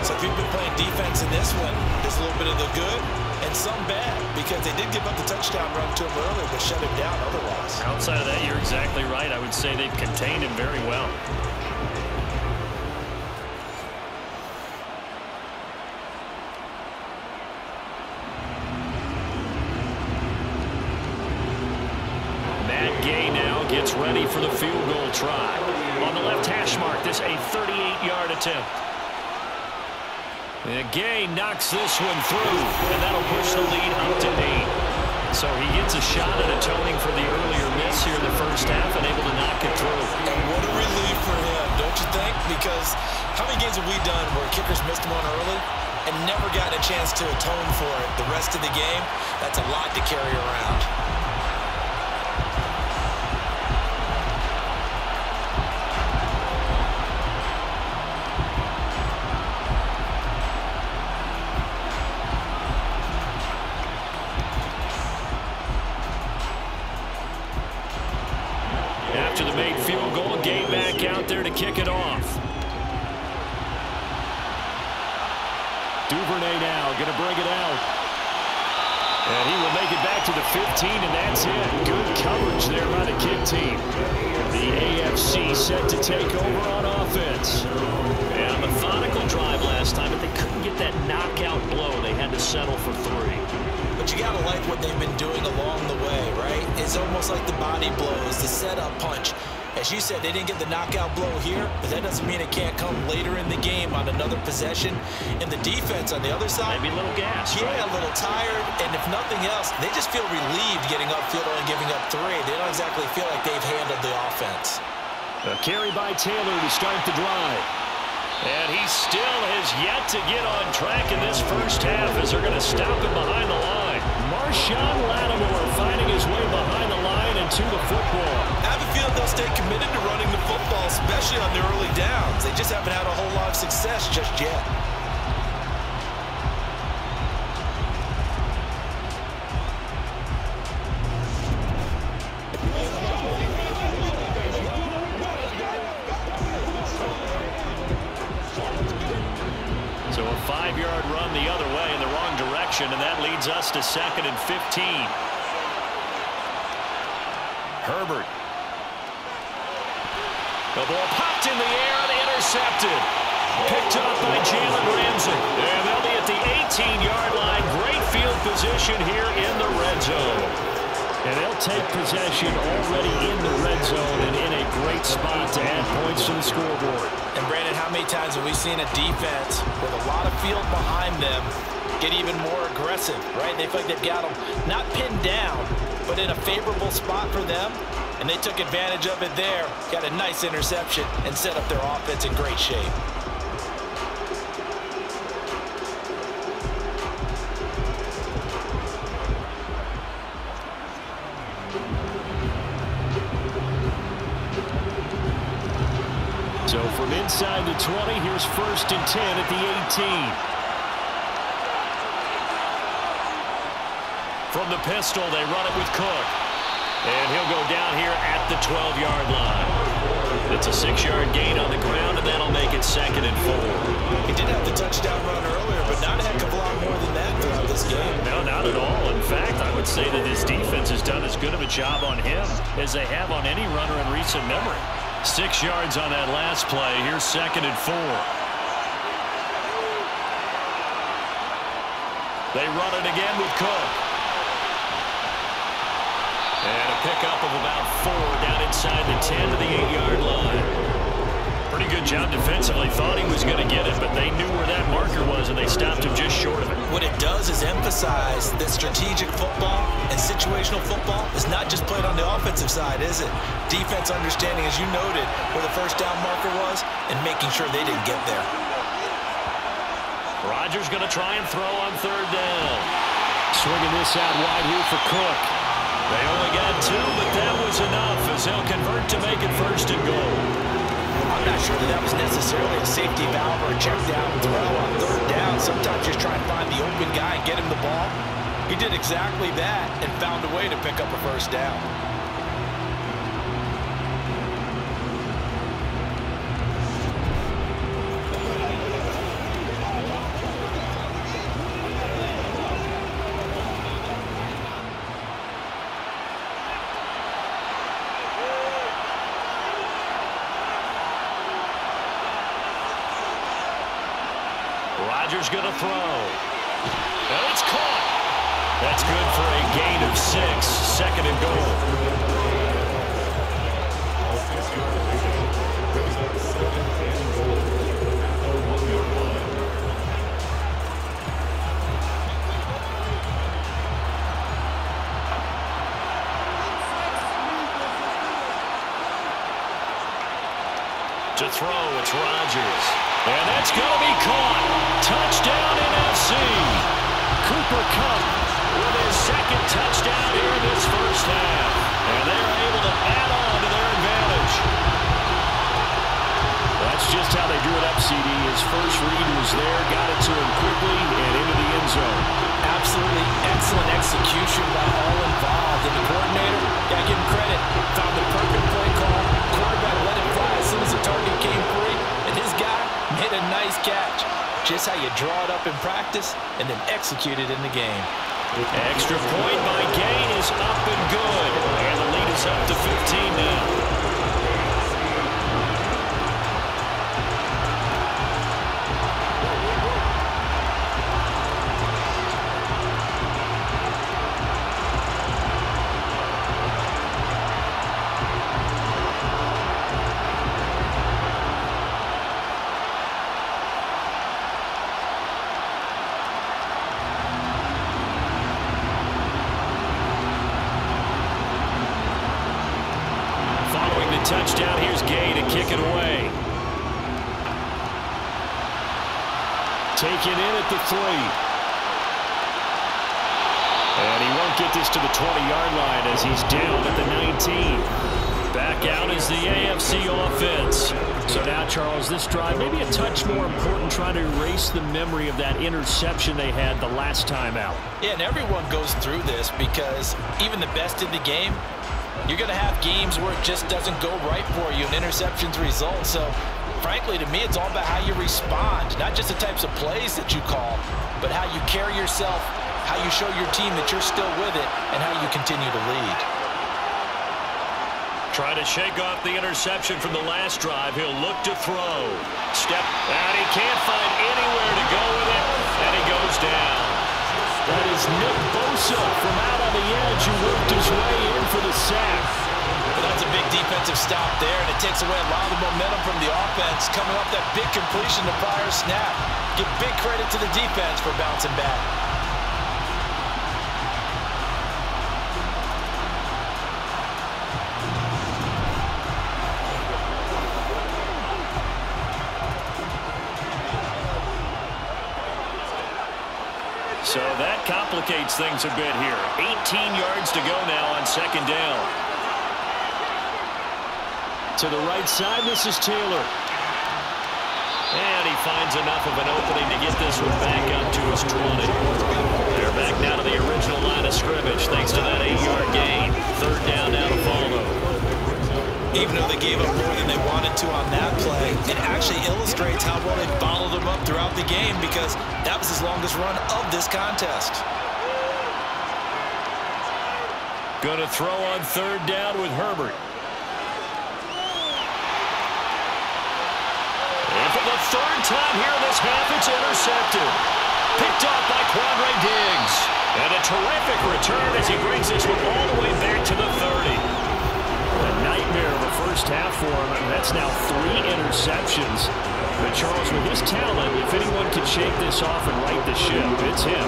So if you've been playing defense in this one, there's a little bit of the good and some bad, because they did give up the touchdown run to him earlier, but shut him down otherwise. Outside of that, you're exactly right. I would say they've contained him very well. Matt Gay now gets ready for the field goal try. On the left hash mark, this a 38-yard attempt. And Gay knocks this one through, and that'll push the lead up to 8. So he gets a shot at atoning for the earlier miss here in the first half and able to knock it through. And what a relief for him, don't you think? Because how many games have we done where kickers missed one early and never gotten a chance to atone for it the rest of the game? That's a lot to carry around. After the made field goal, Gay back out there to kick it off. Duvernay now going to bring it out. And he will make it back to the 15, and that's it. Good coverage there by the kick team. The AFC set to take over on offense. And a methodical drive last time, but they couldn't get that knockout blow. They had to settle for 3. But you got to like what they've been doing along the way, right? It's almost like the body blows, the setup punch. As you said, they didn't get the knockout blow here, but that doesn't mean it can't come later in the game on another possession. And the defense on the other side, maybe a little gas, yeah, right? A little tired. And if nothing else, they just feel relieved getting upfield and giving up 3. They don't exactly feel like they've handled the offense. A carry by Taylor to start the drive. And he still has yet to get on track in this first half as they're going to stop him behind the line. Marshawn Lattimore finding his way behind the line and to the football. I have a feeling they'll stay committed to running the football, especially on the early downs. They just haven't had a whole lot of success just yet. So a 5-yard run him the other way in the wrong direction, and that leads us to 2nd and 15. Herbert. The ball popped in the air and intercepted. Picked up by Jalen Ramsey. And they'll be at the 18-yard line. Great field position here in the red zone. And they'll take possession already in the red zone and in a great spot to add points to the scoreboard. And Brandon, how many times have we seen a defense with a lot of field behind them get even more aggressive, right? They feel like they've got them not pinned down, but in a favorable spot for them. And they took advantage of it there, got a nice interception, and set up their offense in great shape. So from inside the 20, here's 1st and 10 at the 18. From the pistol, they run it with Cook. And he'll go down here at the 12-yard line. It's a 6-yard gain on the ground, and that'll make it 2nd and 4. He did have the touchdown run earlier, but not a heck of a lot more than that throughout this game. No, not at all. In fact, I would say that this defense has done as good of a job on him as they have on any runner in recent memory. 6 yards on that last play. Here's 2nd and 4. They run it again with Cook. And a pickup of about 4 down inside the 10 to the 8-yard line. Pretty good job defensively. Thought he was going to get it, but they knew where that marker was, and they stopped him just short of it. What it does is emphasize that strategic football and situational football is not just played on the offensive side, is it? Defense understanding, as you noted, where the 1st down marker was and making sure they didn't get there. Rodgers going to try and throw on 3rd down. Swinging this out wide here for Cook. They only got 2, but that was enough as they'll convert to make it 1st and goal. I'm not sure that was necessarily a safety valve or a check down throw on 3rd down. Sometimes just try and find the open guy and get him the ball. He did exactly that and found a way to pick up a 1st down. Rodgers going to throw. And it's caught. That's good for a gain of 6. 2nd and goal. To throw, it's Rodgers. And that's going to be caught. Touchdown NFC. Cooper Kupp with his 2nd touchdown here in this 1st half. And they're able to add on to their advantage. That's just how they drew it up, CD. His first read was there, got it to him quickly, and into the end zone. Absolutely excellent execution by all involved. And the coordinator, got to give him credit, found the perfect play call. Quarterback let it fly as soon as the target came free. And his guy made a nice catch. Just how you draw it up in practice and then execute it in the game. Extra point by Gain is up and good. And the lead is up to 15 now. Touchdown, here's Gay to kick it away. Taken in at the 3. And he won't get this to the 20-yard line as he's down at the 19. Back out is the AFC offense. So now, Charles, this drive maybe a touch more important, trying to erase the memory of that interception they had the last time out. Yeah, and everyone goes through this because even the best in the game, you're going to have games where it just doesn't go right for you and interceptions result. So frankly, to me, it's all about how you respond, not just the types of plays that you call, but how you carry yourself, how you show your team that you're still with it, and how you continue to lead. Try to shake off the interception from the last drive. He'll look to throw. Step, and he can't find anywhere to go with it, and he goes down. That is Nick Bosa from out on the edge who worked his way in for the sack. But that's a big defensive stop there, and it takes away a lot of the momentum from the offense. Coming off that big completion the prior snap. Give big credit to the defense for bouncing back. So that complicates things a bit here. 18 yards to go now on second down. To the right side, this is Taylor. And he finds enough of an opening to get this one back up to his 20. They're back now to the original line of scrimmage thanks to that 8-yard gain. Third down now to follow. Even though they gave up more than they wanted to on that play, it actually illustrates how well they followed them up throughout the game because that was his longest run of this contest. Gonna throw on third down with Herbert. And for the third time here in this half, it's intercepted. Picked off by Quandre Diggs. And a terrific return as he brings this one all the way back to the 30. A nightmare of a first half for him, and that's now 3 interceptions. But Charles, with his talent, if anyone can shake this off and right the ship, it's him.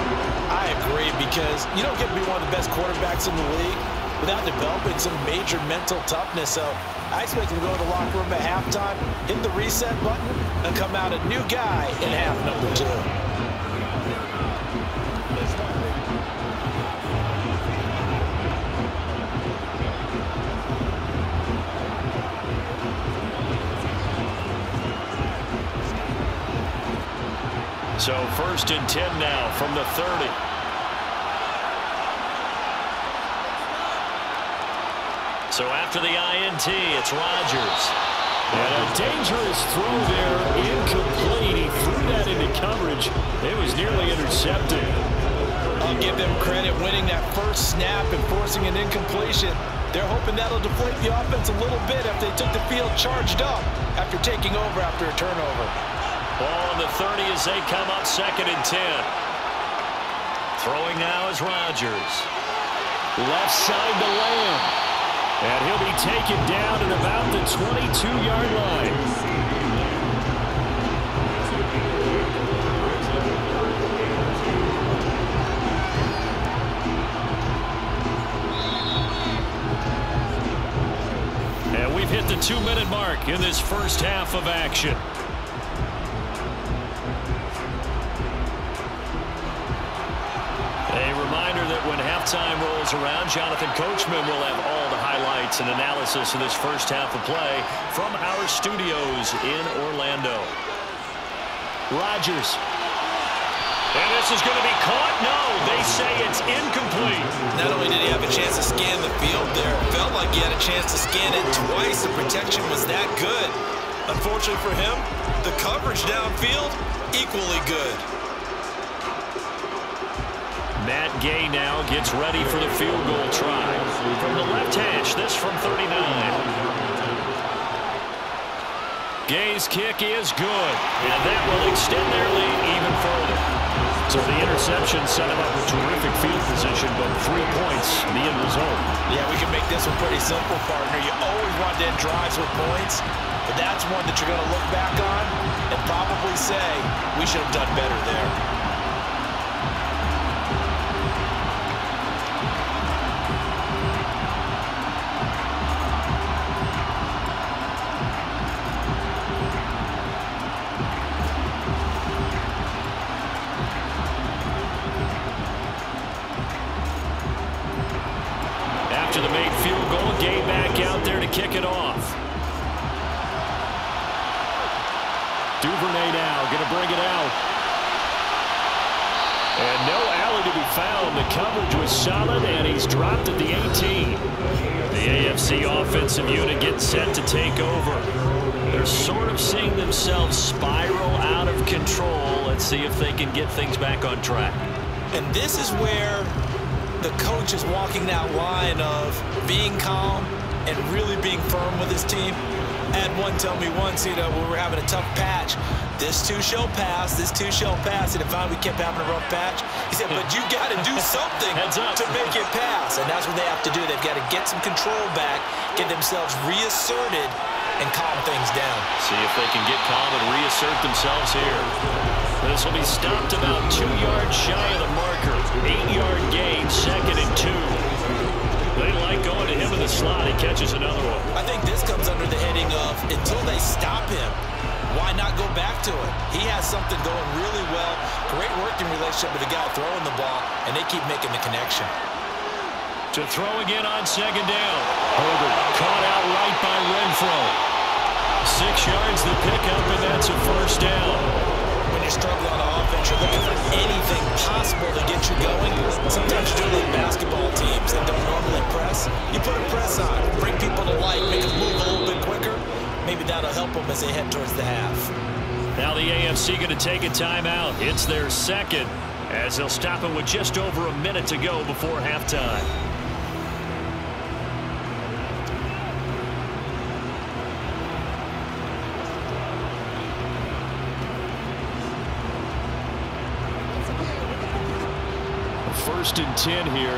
I agree, because you don't get to be one of the best quarterbacks in the league without developing some major mental toughness. So I expect him to go to the locker room at halftime, hit the reset button, and come out a new guy in half number 2. So first and 10 now from the 30. So after the INT, it's Rodgers. And a dangerous throw there, incomplete. He threw that into coverage. It was nearly intercepted. I'll give them credit winning that first snap and forcing an incompletion. They're hoping that'll deflate the offense a little bit if they took the field charged up after taking over after a turnover. Ball on the 30 as they come up second and 10. Throwing now is Rodgers. Left side to Lamb. And he'll be taken down at about the 22-yard line. And we've hit the 2-minute mark in this first half of action. A reminder that when halftime rolls around, Jonathan Coachman will have all the highlights and analysis of this first half of play from our studios in Orlando. Rodgers. And this is going to be caught. No, they say it's incomplete. Not only did he have a chance to scan the field there, it felt like he had a chance to scan it twice. The protection was that good. Unfortunately for him, the coverage downfield, equally good. Matt Gay now gets ready for the field goal try. From the left hash, this from 39. Gay's kick is good, and that will extend their lead even further. So the interception set him up with terrific field position, but 3 points, the end result. Yeah, we can make this one pretty simple, partner. You always want to end drives with points, but that's one that you're going to look back on and probably say, we should have done better there. After the made field goal, Gay back out there to kick it off. Duvernay now going to bring it out. And no alley to be found. The coverage was solid, and he's dropped at the 18. The AFC offensive unit gets set to take over. They're sort of seeing themselves spiral out of control. Let's see if they can get things back on track. And this is where the coach is walking that line of being calm and really being firm with his team. I had one tell me once, when we were having a tough patch, this too shall pass, this too shall pass. And if we kept having a rough patch, he said, but you got to do something to make it pass. And that's what they have to do. They've got to get some control back, get themselves reasserted, and calm things down. See if they can get calm and reassert themselves here. This will be stopped about 2 yards shy of the marker. 8-yard gain, 2nd and 2. They like going to him in the slot. He catches another one. I think this comes under the heading of until they stop him, why not go back to it? He has something going really well. Great working relationship with the guy throwing the ball, and they keep making the connection. To throw again on 2nd down. Herbert caught out right by Renfro. 6 yards the pickup, and that's a 1st down. When you're struggling on offense, you're looking for anything possible to get you going. Sometimes you do like basketball teams that don't normally press. You put a press on, bring people to life, make them move a little bit quicker. Maybe that'll help them as they head towards the half. Now the AFC going to take a timeout. It's their 2nd, as they'll stop it with just over a minute to go before halftime. First and 10 here.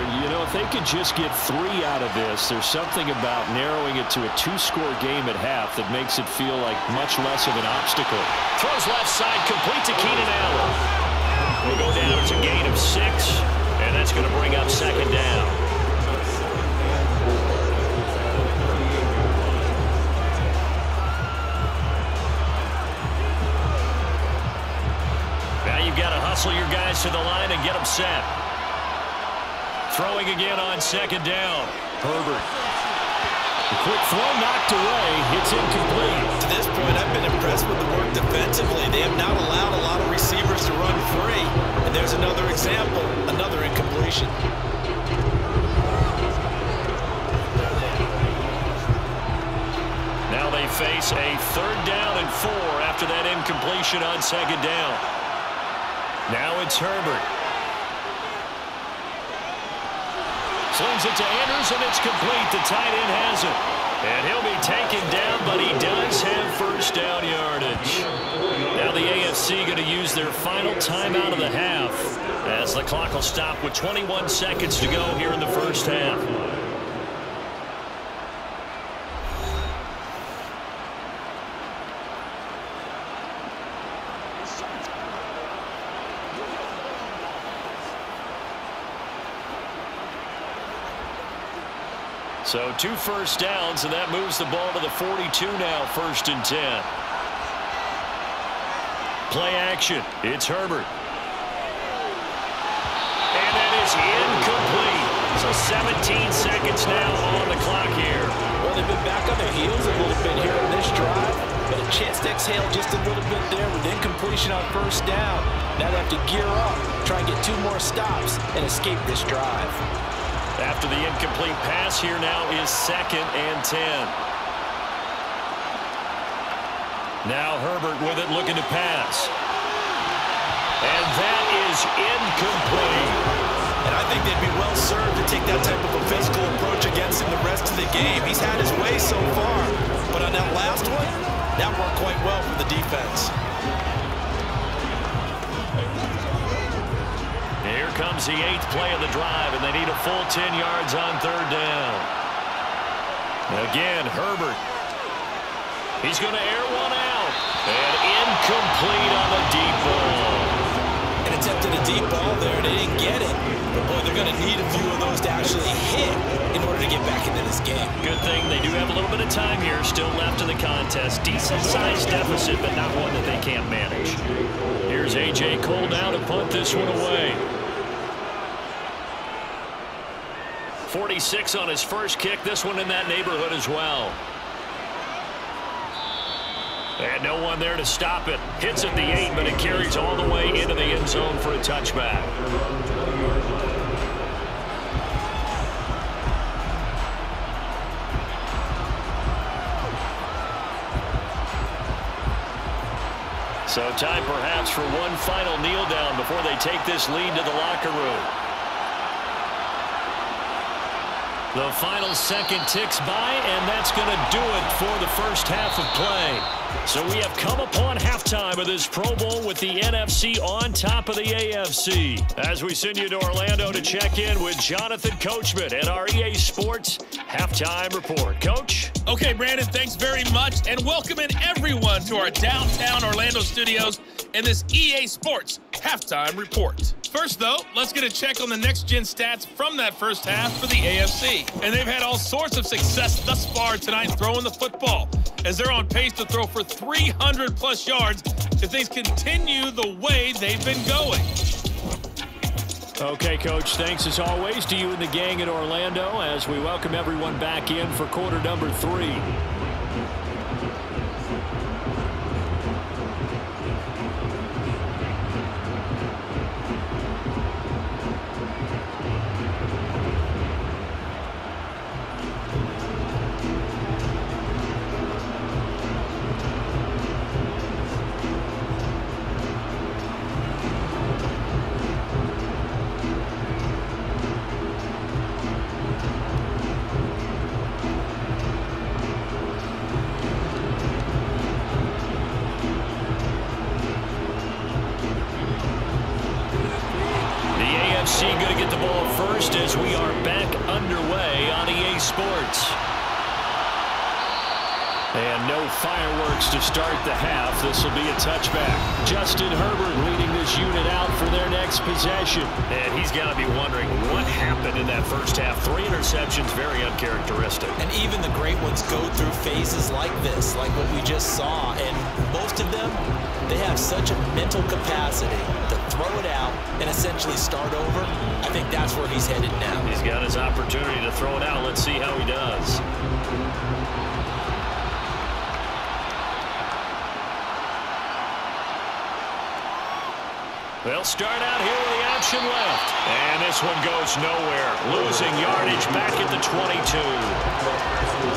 If they could just get 3 out of this, there's something about narrowing it to a 2-score game at half that makes it feel like much less of an obstacle. Throws left side, complete to Keenan Allen. Will go down as a gain of 6, and that's going to bring up 2nd down. Now you've got to hustle your guys to the line and get them set. Throwing again on 2nd down. Herbert. A quick throw knocked away. It's incomplete. To this point, I've been impressed with the work defensively. They have not allowed a lot of receivers to run free. And there's another example, another incompletion. Now they face a 3rd down and 4 after that incompletion on 2nd down. Now it's Herbert. Slings it to Andrews, and it's complete. The tight end has it. And he'll be taken down, but he does have 1st down yardage. Now the AFC going to use their final timeout of the half, as the clock will stop with 21 seconds to go here in the 1st half. So 2 first downs, and that moves the ball to the 42 now, 1st and 10. Play action. It's Herbert. And that is incomplete. So 17 seconds now on the clock here. Well, they've been back on their heels a little bit here on this drive, but a chance to exhale just a little bit there with incompletion on 1st down. Now they have to gear up, try and get 2 more stops, and escape this drive. After the incomplete pass, here now is 2nd and 10. Now Herbert with it, looking to pass. And that is incomplete. And I think they'd be well served to take that type of a physical approach against him the rest of the game. He's had his way so far, but on that last one, that worked quite well for the defense. Here comes the 8th play of the drive, and they need a full 10 yards on 3rd down. Again, Herbert. He's going to air one out. And incomplete on the deep ball. An attempt at a deep ball there. They didn't get it. But, boy, they're going to need a few of those to actually hit in order to get back into this game. Good thing they do have a little bit of time here still left in the contest. Decent-sized deficit, but not one that they can't manage. Here's A.J. Cole now to punt this one away. 46 on his first kick. This one in that neighborhood as well. And no one there to stop it. Hits at the 8, but it carries all the way into the end zone for a touchback. So time perhaps for one final kneel down before they take this lead to the locker room. The final second ticks by, and that's going to do it for the first half of play. So we have come upon halftime of this Pro Bowl with the NFC on top of the AFC. As we send you to Orlando to check in with Jonathan Coachman and our EA Sports Halftime Report. Coach? Okay, Brandon, thanks very much, and welcome in everyone to our downtown Orlando studios and this EA Sports Halftime Report. First, though, let's get a check on the next-gen stats from that first half for the AFC. And they've had all sorts of success thus far tonight throwing the football, as they're on pace to throw for 300-plus yards if things continue the way they've been going. Okay, Coach, thanks as always to you and the gang in Orlando as we welcome everyone back in for quarter number 3. Going to get the ball first as we are back underway on EA Sports. And no fireworks to start the half. This will be a touchback. Justin Herbert leading this unit out for their next possession. And he's got to be wondering what happened in that first half. 3 interceptions, very uncharacteristic. And even the great ones go through phases like this, like what we just saw. And most of them, they have such a mental capacity to throw it out and essentially start over. I think that's where he's headed now. He's got his opportunity to throw it out. Let's see how he does. They'll start out here with the option left. And this one goes nowhere. Losing yardage back at the 22.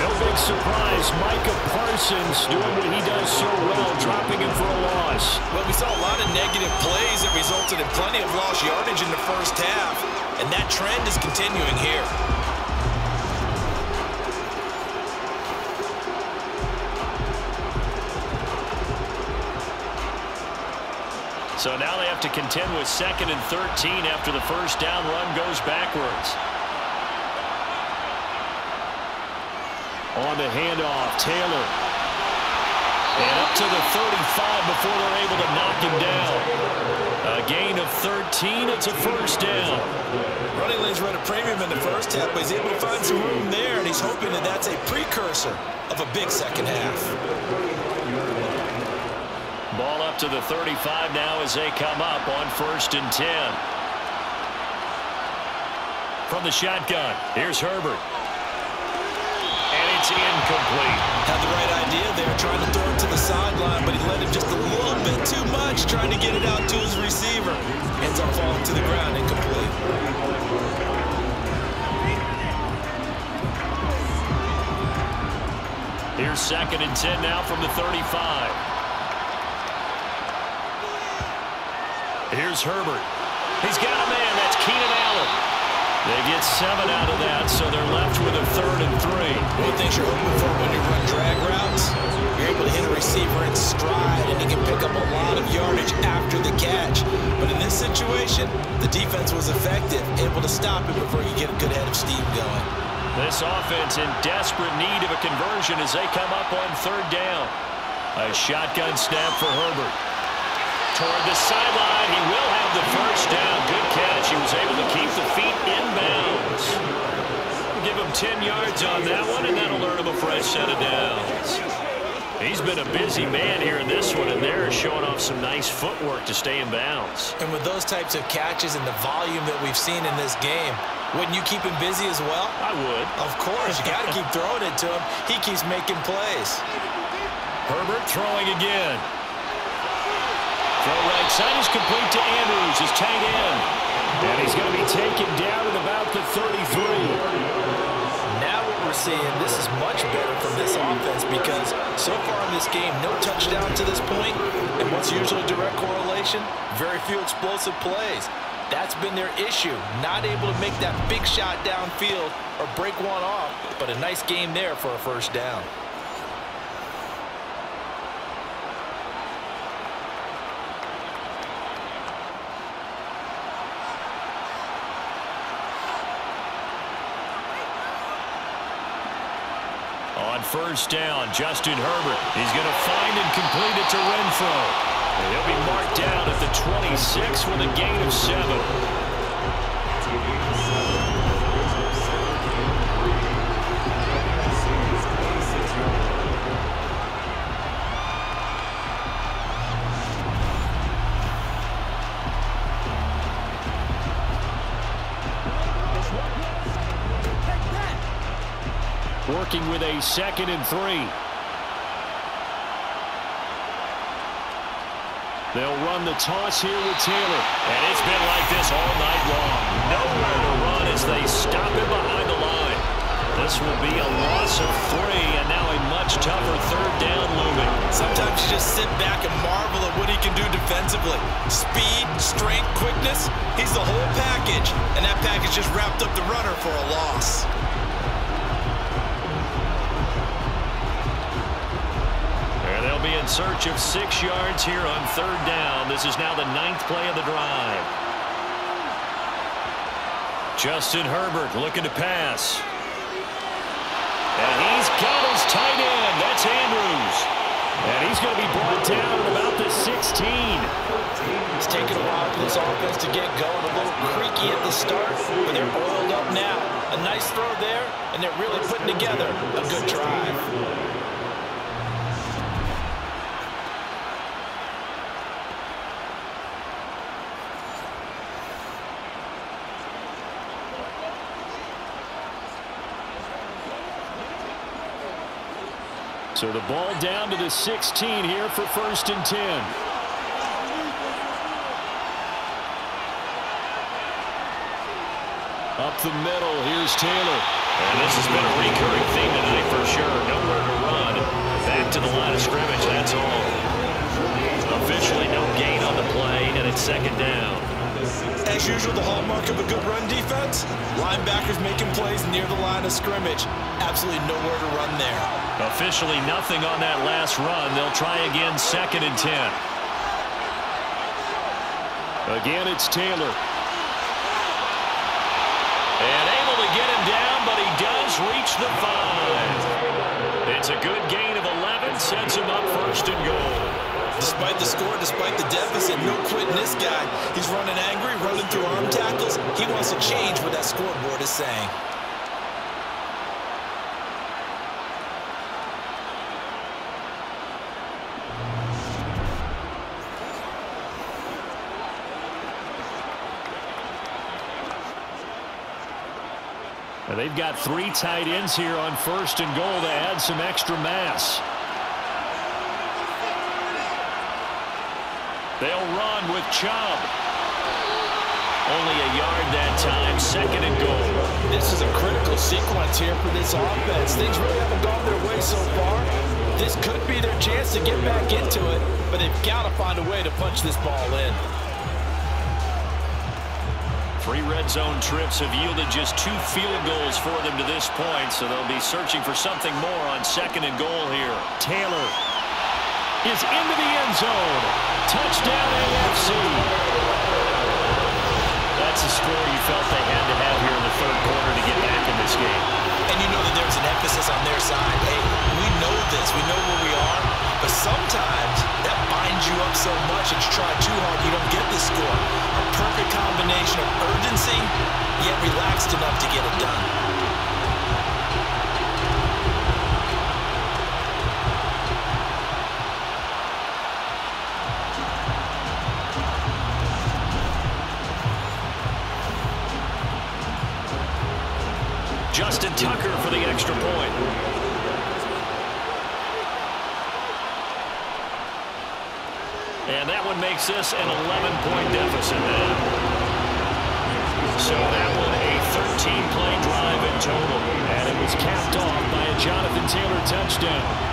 No big surprise. Micah Parsons doing what he does so well, dropping him for a loss. Well, we saw a lot of negative plays that resulted in plenty of lost yardage in the first half. And that trend is continuing here. So now they have to contend with 2nd and 13 after the first down run goes backwards. On the handoff, Taylor. And up to the 35 before they're able to knock him down. A gain of 13, it's a first down. Running lanes run a premium in the first half, but he's able to find some room there, and he's hoping that that's a precursor of a big second half. Ball up to the 35 now as they come up on 1st and 10. From the shotgun, here's Herbert. And it's incomplete. Had the right idea there, trying to throw it to the sideline, but he led him just a little bit too much, trying to get it out to his receiver. Ends up falling to the ground, incomplete. Here's 2nd and 10 now from the 35. Here's Herbert. He's got a man. That's Keenan Allen. They get 7 out of that, so they're left with a 3rd and 3. One thing you're hoping for when you run drag routes, you're able to hit a receiver in stride, and he can pick up a lot of yardage after the catch. But in this situation, the defense was effective, able to stop it before you get a good head of steam going. This offense in desperate need of a conversion as they come up on 3rd down. A shotgun snap for Herbert. Toward the sideline, he will have the first down. Good catch. He was able to keep the feet inbounds. Give him 10 yards on that one, and that'll earn him a fresh set of downs. He's been a busy man here in this one, and they're showing off some nice footwork to stay in bounds. And with those types of catches and the volume that we've seen in this game, wouldn't you keep him busy as well? I would. Of course. You got to keep throwing it to him. He keeps making plays. Herbert throwing again. Throw right side is complete to Andrews, his tight end. And he's going to be taken down at about the 33. Now what we're seeing this is much better from this offense because so far in this game, no touchdown to this point, and what's usually a direct correlation? Very few explosive plays. That's been their issue, not able to make that big shot downfield or break one off, but a nice game there for a first down. On first down, Justin Herbert. He's going to find and complete it to Renfro. And he'll be marked down at the 26 with a gain of 7. Working with a 2nd and 3. They'll run the toss here with Taylor. And it's been like this all night long. Nowhere to run as they stop him behind the line. This will be a loss of 3, and now a much tougher 3rd down looming. Sometimes you just sit back and marvel at what he can do defensively. Speed, strength, quickness, he's the whole package. And that package just wrapped up the runner for a loss. They'll be in search of 6 yards here on 3rd down. This is now the 9th play of the drive. Justin Herbert looking to pass. And he's got his tight end. That's Andrews. And he's going to be brought down at about the 16. It's taken a while for this offense to get going. A little creaky at the start, but they're oiled up now. A nice throw there, and they're really putting together a good drive. So the ball down to the 16 here for 1st and 10. Up the middle, here's Taylor. And this has been a recurring theme tonight for sure. Nowhere to run. Back to the line of scrimmage, that's all. Officially no gain on the play, and it's 2nd down. As usual, the hallmark of a good run defense, linebackers making plays near the line of scrimmage. Absolutely nowhere to run there. Officially nothing on that last run. They'll try again 2nd and 10. Again, it's Taylor. And able to get him down, but he does reach the 5. It's a good gain of 11, sets him up 1st and goal. Despite the score, despite the deficit, no quitting this guy. He's running angry, running through arm tackles. He wants to change what that scoreboard is saying. Now they've got 3 tight ends here on 1st and goal to add some extra mass. They'll run with Chubb. Only a yard that time, 2nd and goal. This is a critical sequence here for this offense. Things really haven't gone their way so far. This could be their chance to get back into it, but they've got to find a way to punch this ball in. 3 red zone trips have yielded just 2 field goals for them to this point, so they'll be searching for something more on 2nd and goal here. Taylor is into the end zone. Touchdown AFC. That's a score you felt they had to have here in the 3rd quarter to get back in this game. And you know that there's an emphasis on their side. Hey, we know this. We know where we are. But sometimes that binds you up so much that you try too hard, you don't get the score. A perfect combination of urgency, yet relaxed enough to get it done. Justin Tucker for the extra point. And that one makes this an 11-point deficit now. So that one a 13-play drive in total. And it was was capped off by a Jonathan Taylor touchdown.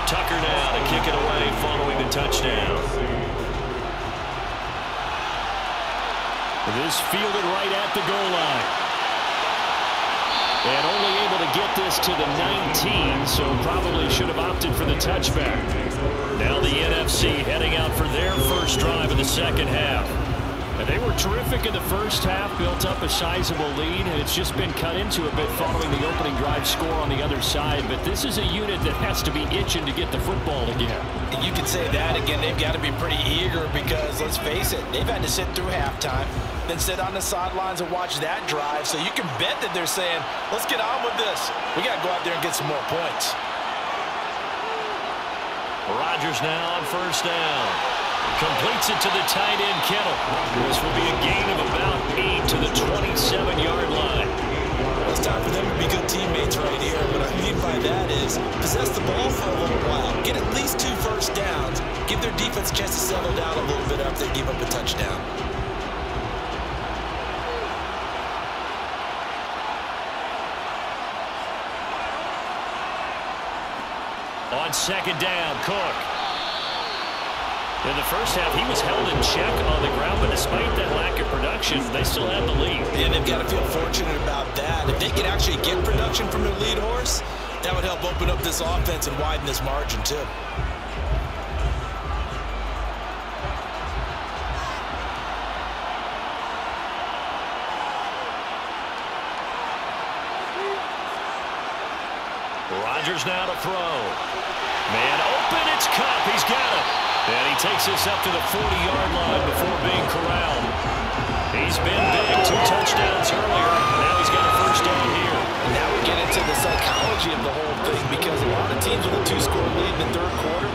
Tucker now to kick it away following the touchdown. This fielded right at the goal line. And only able to get this to the 19, so probably should have opted for the touchback. Now the NFC heading out for their first drive of the second half. And they were terrific in the first half, built up a sizable lead, and it's just been cut into a bit following the opening drive score on the other side. But this is a unit that has to be itching to get the football again. And you can say that again. They've got to be pretty eager because, let's face it, they've had to sit through halftime, then sit on the sidelines and watch that drive. So you can bet that they're saying, let's get on with this. We got to go out there and get some more points. Rodgers now on first down. Completes it to the tight end, Kittle. This will be a gain of about 8 to the 27-yard line. Well, it's time for them to be good teammates right here. What I mean by that is possess the ball for a little while. Get at least 2 first downs. Give their defense a chance to settle down a little bit after they give up a touchdown. On second down, Cook. In the first half, he was held in check on the ground, but despite that lack of production, they still have the lead. And they've got to feel fortunate about that. If they can actually get production from their lead horse, that would help open up this offense and widen this margin, too. Rodgers now to throw. Man open, it's Cup. He's got it. And he takes this up to the 40-yard line before being corralled. He's been big, 2 touchdowns earlier. Now he's got a first down here. And now we get into the psychology of the whole thing, because a lot of teams with a 2-score lead in the third quarter,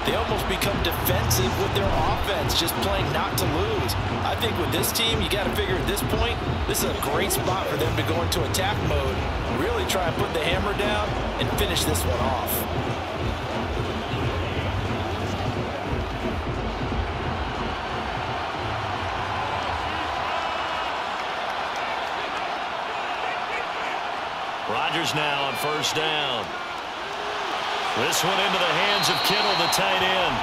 they almost become defensive with their offense, just playing not to lose. I think with this team, you got to figure at this point, this is a great spot for them to go into attack mode, really try and put the hammer down and finish this one off. Rodgers now on first down. This one into the hands of Kittle, the tight end.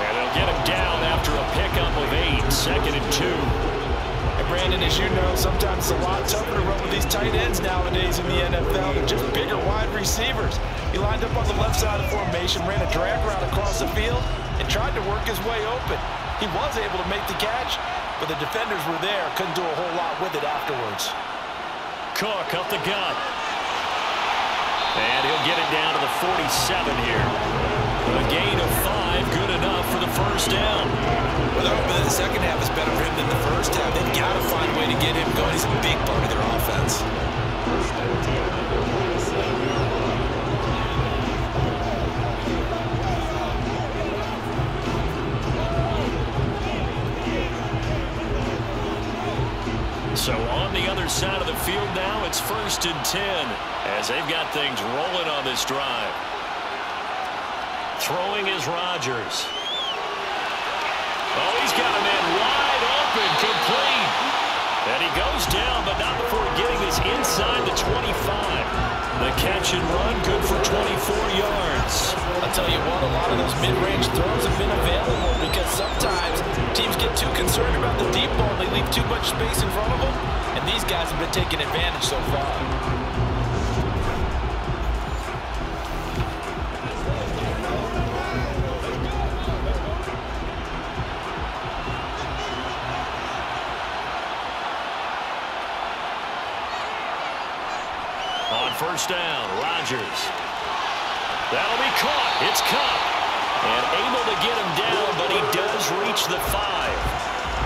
And they'll get him down after a pickup of 8, 2nd and 2. And Brandon, as you know, sometimes it's a lot tougher to run with these tight ends nowadays in the NFL than just bigger wide receivers. He lined up on the left side of the formation, ran a drag route across the field, and tried to work his way open. He was able to make the catch, but the defenders were there, couldn't do a whole lot with it afterwards. Cook up the gut. And he'll get it down to the 47 here. A gain of 5, good enough for the first down. Well, they're hoping that the second half is better for him than the first half. They've got to find a way to get him going. He's a big part of their offense. So on the other side of the field now, it's 1st and 10 as they've got things rolling on this drive. Throwing is Rodgers. Oh, he's got a man wide open, complete. And he goes down, but not before getting this inside the 25. The catch and run, good for 24 yards. I'll tell you what, a lot of those mid-range throws have been available because sometimes teams get too concerned about the deep ball and they leave too much space in front of them, and these guys have been taking advantage so far. On first down, Rodgers. That'll be caught. It's Cup. And able to get him down, but he does reach the 5.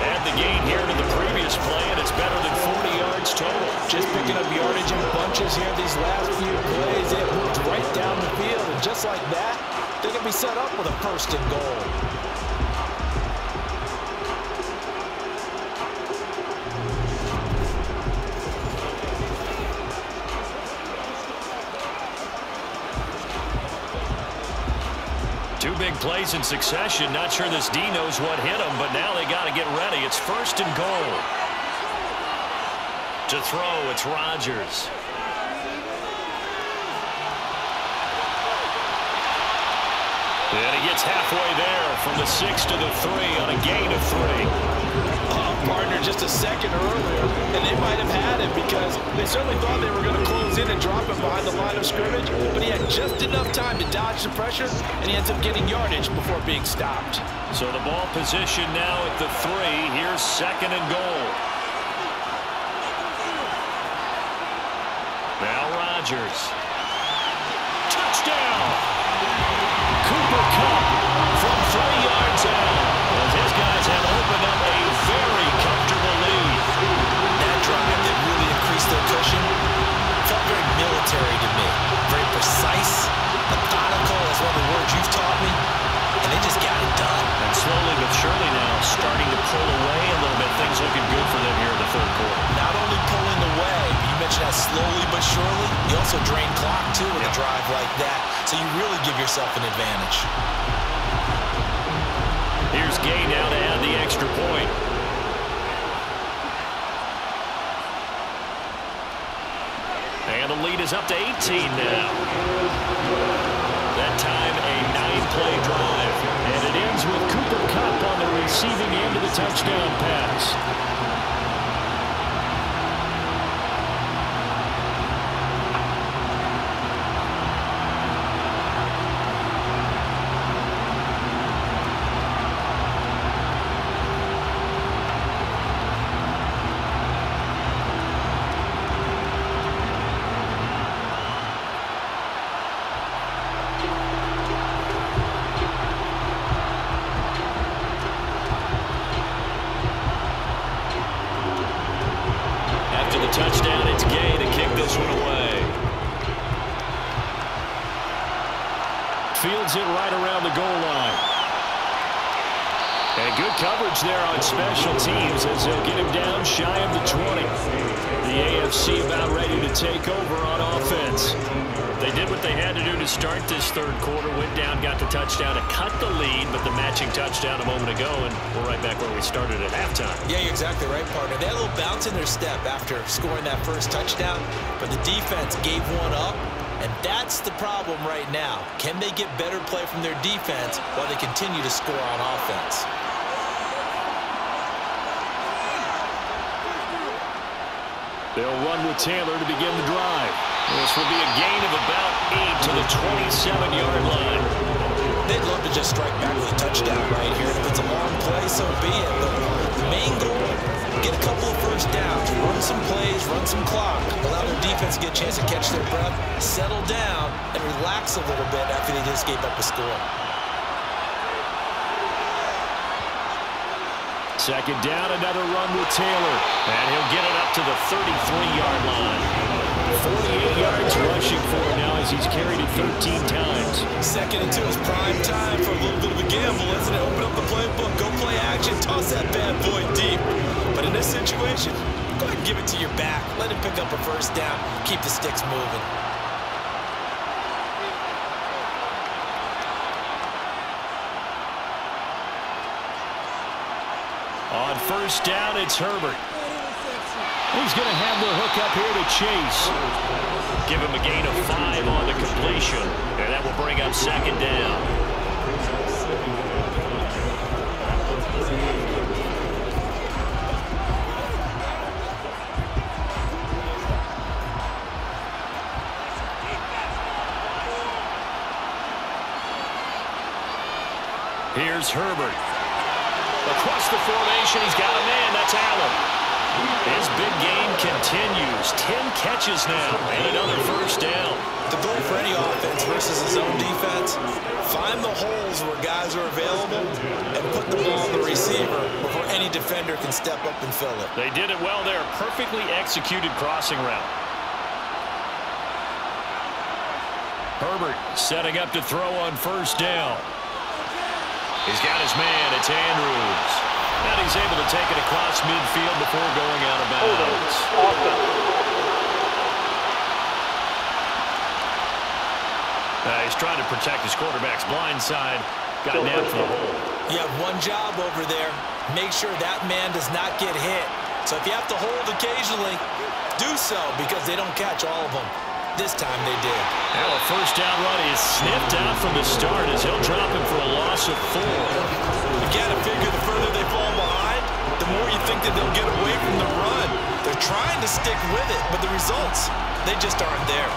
Add the gain here to the previous play, and it's better than 40 yards total. Just picking up yardage in bunches here these last few plays. It moved right down the field, and just like that, they can be set up with a 1st and goal. Two big plays in succession. Not sure this D knows what hit him, but now they got to get ready. It's 1st and goal. To throw, it's Rodgers. And he gets halfway there from the 6 to the 3 on a gain of 3. Partner just a second earlier, and they might have had him because they certainly thought they were going to close in and drop him behind the line of scrimmage, but he had just enough time to dodge the pressure, and he ends up getting yardage before being stopped. So the ball position now at the 3. Here's 2nd and goal. Now Rodgers. Touchdown! Cooper Kupp from 3 yards out. As his guys have opened up a very comfortable lead. That drive that really increased their cushion felt very military to me. Very precise, methodical, that's one of the words you've taught me, and they just got it done. And slowly but surely now starting to pull away a little bit. Things looking good for them here in the 3rd quarter. Not only pulling away, but you mentioned that slowly but surely, you also drain clock too with a drive like that, so you really give yourself an advantage. Here's Gay now to add the extra point. And the lead is up to 18 now. That time a 9-play drive. And it ends with Cooper Kupp on the receiving end of the touchdown pass. Touchdown, it's Gay to kick this one away. Fields it right around the goal line. And good coverage there on special teams as they'll get him down shy of the 20. The AFC about ready to take over on offense. They did what they had to do to start this 3rd quarter. Went down, got the touchdown to cut the lead, but the matching touchdown a moment ago, and we're right back where we started at halftime. Yeah, you're exactly right, partner. They had a little bounce in their step after scoring that first touchdown, but the defense gave one up, and that's the problem right now. Can they get better play from their defense while they continue to score on offense? They'll run with Taylor to begin the drive. This will be a gain of about 8 to the 27-yard line. They'd love to just strike back with a touchdown right here. If it's a long play, so be it. But the main goal, get a couple of first downs, run some plays, run some clock, allow their defense to get a chance to catch their breath, settle down, and relax a little bit after they just gave up a score. 2nd down, another run with Taylor. And he'll get it up to the 33-yard line. 48 yards rushing for him now as he's carried it 13 times. 2nd and 2 is prime time for a little bit of a gamble, isn't it? Open up the playbook, go play action, toss that bad boy deep. But in this situation, go ahead and give it to your back. Let him pick up a first down, keep the sticks moving. On 1st down, it's Herbert. He's going to have the hook up here to Chase. Give him a gain of 5 on the completion. And that will bring up 2nd down. Here's Herbert. Across the formation, he's got a man. That's Allen. His big game continues. 10 catches now and another first down. The goal for any offense versus his own defense, find the holes where guys are available and put the ball on the receiver before any defender can step up and fill it. They did it well there. Perfectly executed crossing route. Herbert setting up to throw on first down. He's got his man. It's Andrews. And he's able to take it across midfield before going out of bounds. He's trying to protect his quarterback's blind side. Got nabbed for the hole. You have one job over there. Make sure that man does not get hit. So if you have to hold occasionally, do so because they don't catch all of them. This time they did. Well, a first down run is sniffed out from the start as he'll drop him for a loss of 4. You got to figure the further they fall behind, the more you think that they'll get away from the run. They're trying to stick with it, but the results, they just aren't there.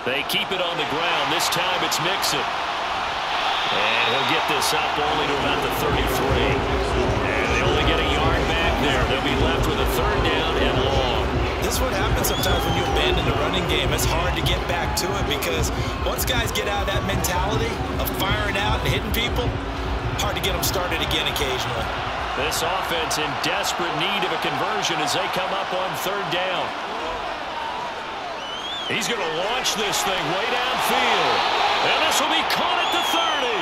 They keep it on the ground. This time it's Mixon. And he'll get this up only to about the 33. And they only get a yard back there. They'll be left with a third down and long. This is what happens sometimes when you abandon the running game. It's hard to get back to it because once guys get out of that mentality of firing out and hitting people, hard to get them started again occasionally. This offense in desperate need of a conversion as they come up on third down. He's going to launch this thing way downfield. And this will be caught at the 30.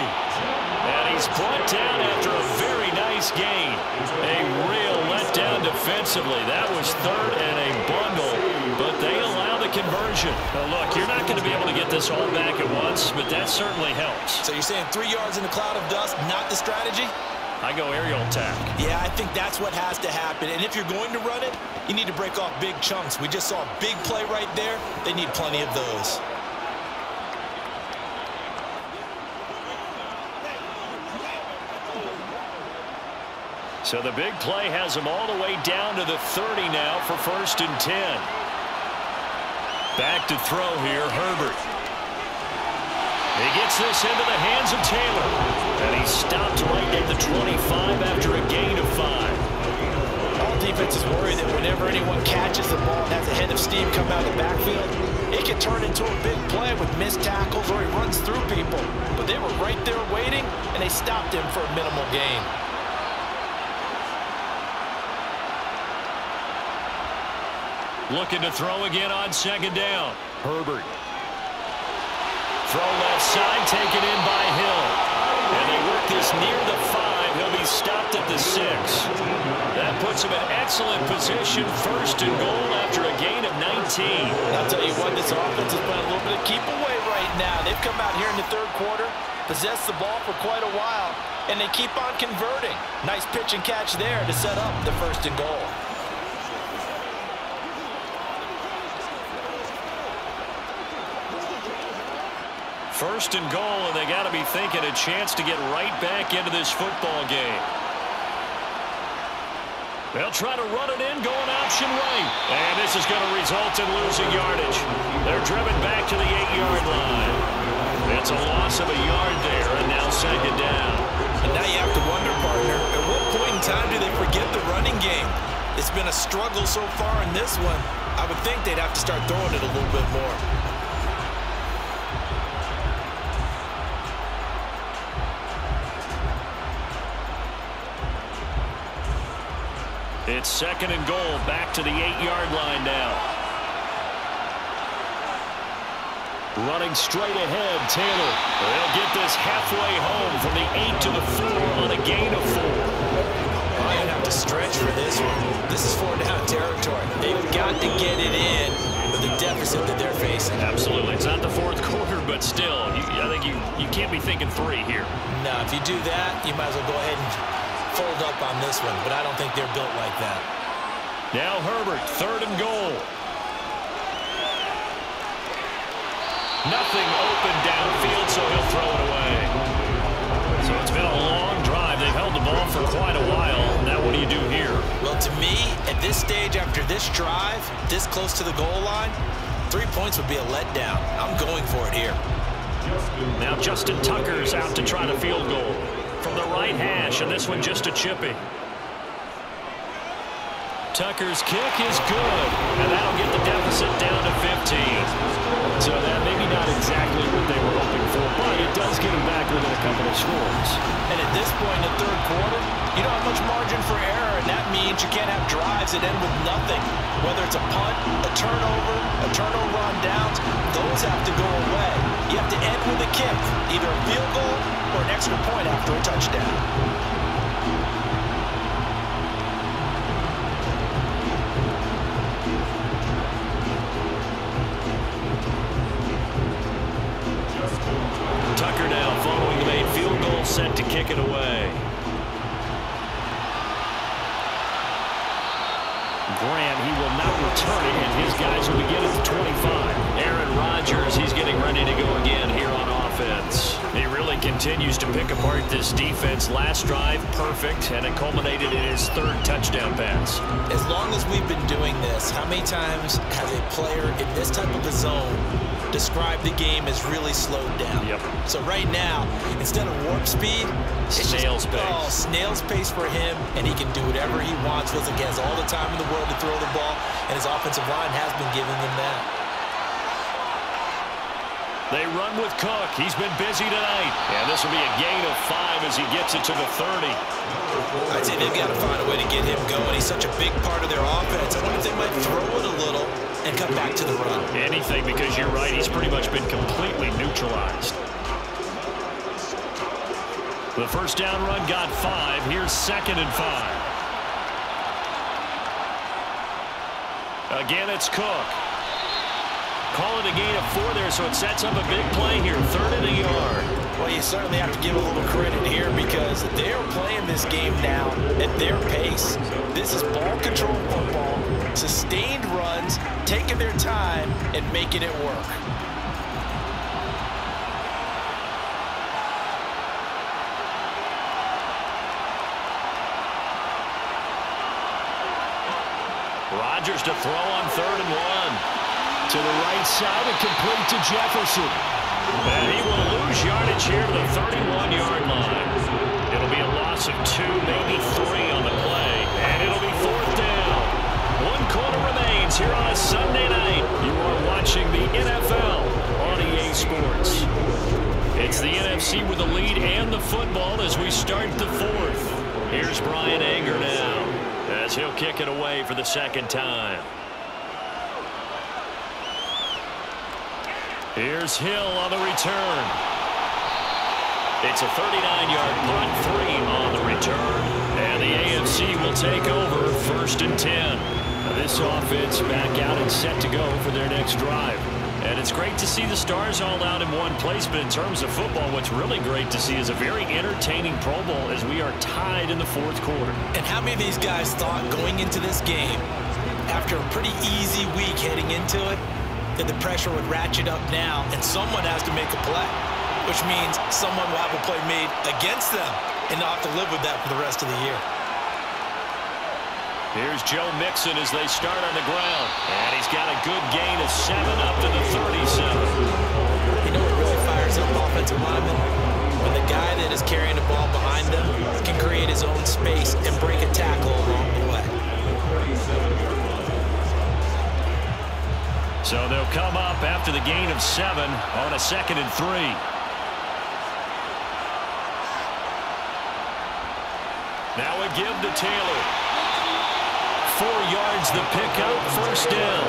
And he's brought down after a very nice gain. A real letdown defensively. That was third and a bundle, but they allow the conversion. Now look, you're not going to be able to get this all back at once, but that certainly helps. So you're saying 3 yards in a cloud of dust, not the strategy? I go aerial attack. Yeah, I think that's what has to happen. And if you're going to run it, you need to break off big chunks. We just saw a big play right there. They need plenty of those. So the big play has them all the way down to the 30 now for 1st and 10. Back to throw here, Herbert. He gets this into the hands of Taylor. And he's stopped right at the 25 after a gain of 5. All defenses worry that whenever anyone catches the ball and has a head of steam come out of the backfield, it can turn into a big play with missed tackles or he runs through people. But they were right there waiting, and they stopped him for a minimal gain. Looking to throw again on 2nd down. Herbert. Throw left side, taken in by Hill. And they work this near the 5. He'll be stopped at the 6. That puts him in excellent position. 1st and goal after a gain of 19. I'll tell you what, this offense is playing a little bit of keep away right now. They've come out here in the 3rd quarter, possessed the ball for quite a while, and they keep on converting. Nice pitch and catch there to set up the 1st and goal. First and goal, and they got to be thinking a chance to get right back into this football game. They'll try to run it in, going option right. And this is going to result in losing yardage. They're driven back to the 8-yard line. It's a loss of a yard there, and now 2nd down. And now you have to wonder, partner, at what point in time do they forget the running game? It's been a struggle so far in this one. I would think they'd have to start throwing it a little bit more. It's 2nd and goal, back to the 8-yard line now. Running straight ahead, Taylor. They'll get this halfway home from the 8 to the 4 on a gain of 4. I'm going to have to stretch for this one. This is 4-down territory. They've got to get it in with the deficit that they're facing. Absolutely. It's not the 4th quarter, but still, I think you can't be thinking 3 here. No, if you do that, you might as well go ahead and fold up on this one, but I don't think they're built like that. Now Herbert, 3rd and goal. Nothing open downfield, so he'll throw it away. So it's been a long drive. They've held the ball for quite a while. Now what do you do here? Well, to me, at this stage, after this drive, this close to the goal line, 3 points would be a letdown. I'm going for it here. Now Justin Tucker's out to try the field goal from the right hash, and this one just a chippy. Tucker's kick is good, and that'll get the deficit down to 15. So that maybe not exactly what they were hoping for, but it does get them back within a couple of scores. And at this point in the third quarter, you don't have much margin for error, and that means you can't have drives that end with nothing. Whether it's a punt, a turnover on downs, those have to go away. You have to end with a kick, either a field goal or an extra point after a touchdown. Tucker now following the made field goal, set to kick it away. Grant, he will not return it, and his guys will begin at the 25. Aaron Rodgers, he's getting ready to go again here on offense. He really continues to pick apart this defense. Last drive, perfect, and it culminated in his third touchdown pass. As long as we've been doing this, how many times has a player in this type of a zone described the game as really slowed down? Yep. So right now, instead of warp speed, it's snail's pace. Oh, snail's pace for him, and he can do whatever he wants. Feels like he has all the time in the world to throw the ball, and his offensive line has been giving him that. They run with Cook. He's been busy tonight. And this will be a gain of 5 as he gets it to the 30. I'd say they've got to find a way to get him going. He's such a big part of their offense. I wonder if they might throw it a little and come back to the run. Anything, because you're right. He's pretty much been completely neutralized. The first down run got 5. Here's 2nd and 5. Again, it's Cook. Call it a gain of 4 there, so it sets up a big play here. 3rd and a yard. Well, you certainly have to give a little credit here because they're playing this game now at their pace. This is ball control football, sustained runs, taking their time and making it work. Rodgers to throw on 3rd and 1. To the right side and complete to Jefferson. And he will lose yardage here to the 31-yard line. It'll be a loss of 2, maybe 3 on the play. And it'll be 4th down. 1 quarter remains here on a Sunday night. You are watching the NFL on EA Sports. It's the NFC with the lead and the football as we start the 4th. Here's Brian Anger now as he'll kick it away for the 2nd time. Here's Hill on the return. It's a 39-yard punt, 3 on the return. And the AFC will take over 1st and 10. Now this offense back out and set to go for their next drive. And it's great to see the Stars all out in one place, but in terms of football, what's really great to see is a very entertaining Pro Bowl as we are tied in the 4th quarter. And how many of these guys thought going into this game, after a pretty easy week heading into it, that the pressure would ratchet up now and someone has to make a play, which means someone will have a play made against them and not have to live with that for the rest of the year. Here's Joe Mixon as they start on the ground. And he's got a good gain of 7 up to the 37. You know what really fires up offensive linemen? When the guy that is carrying the ball behind them can create his own space and break a tackle along the way. So they'll come up after the gain of 7 on a 2nd and 3. Now a give to Taylor. 4 yards the pickup, 1st down.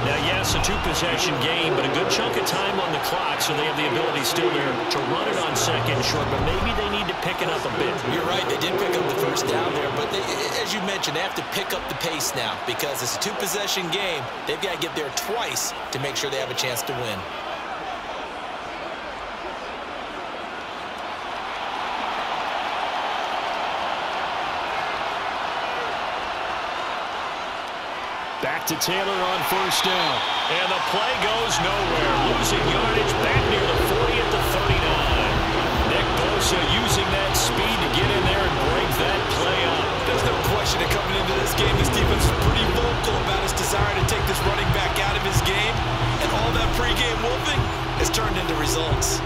Now, yes, a 2-possession game, but a good chunk of time on the clock, so they have the ability still there to run it on 2nd short, but maybe they need to pick it up a bit. You're right, they did pick up the 1st down there, but they, as you mentioned, they have to pick up the pace now because it's a 2-possession game. They've got to get there twice to make sure they have a chance to win. Back to Taylor on 1st down. And the play goes nowhere. Losing yardage back near the 40 at the 39. Nick Bosa using that speed to get in there and break that play up. There's no question that coming into this game, this defense is pretty vocal about his desire to take this running back out of his game. And all that pregame wolfing is has turned into results.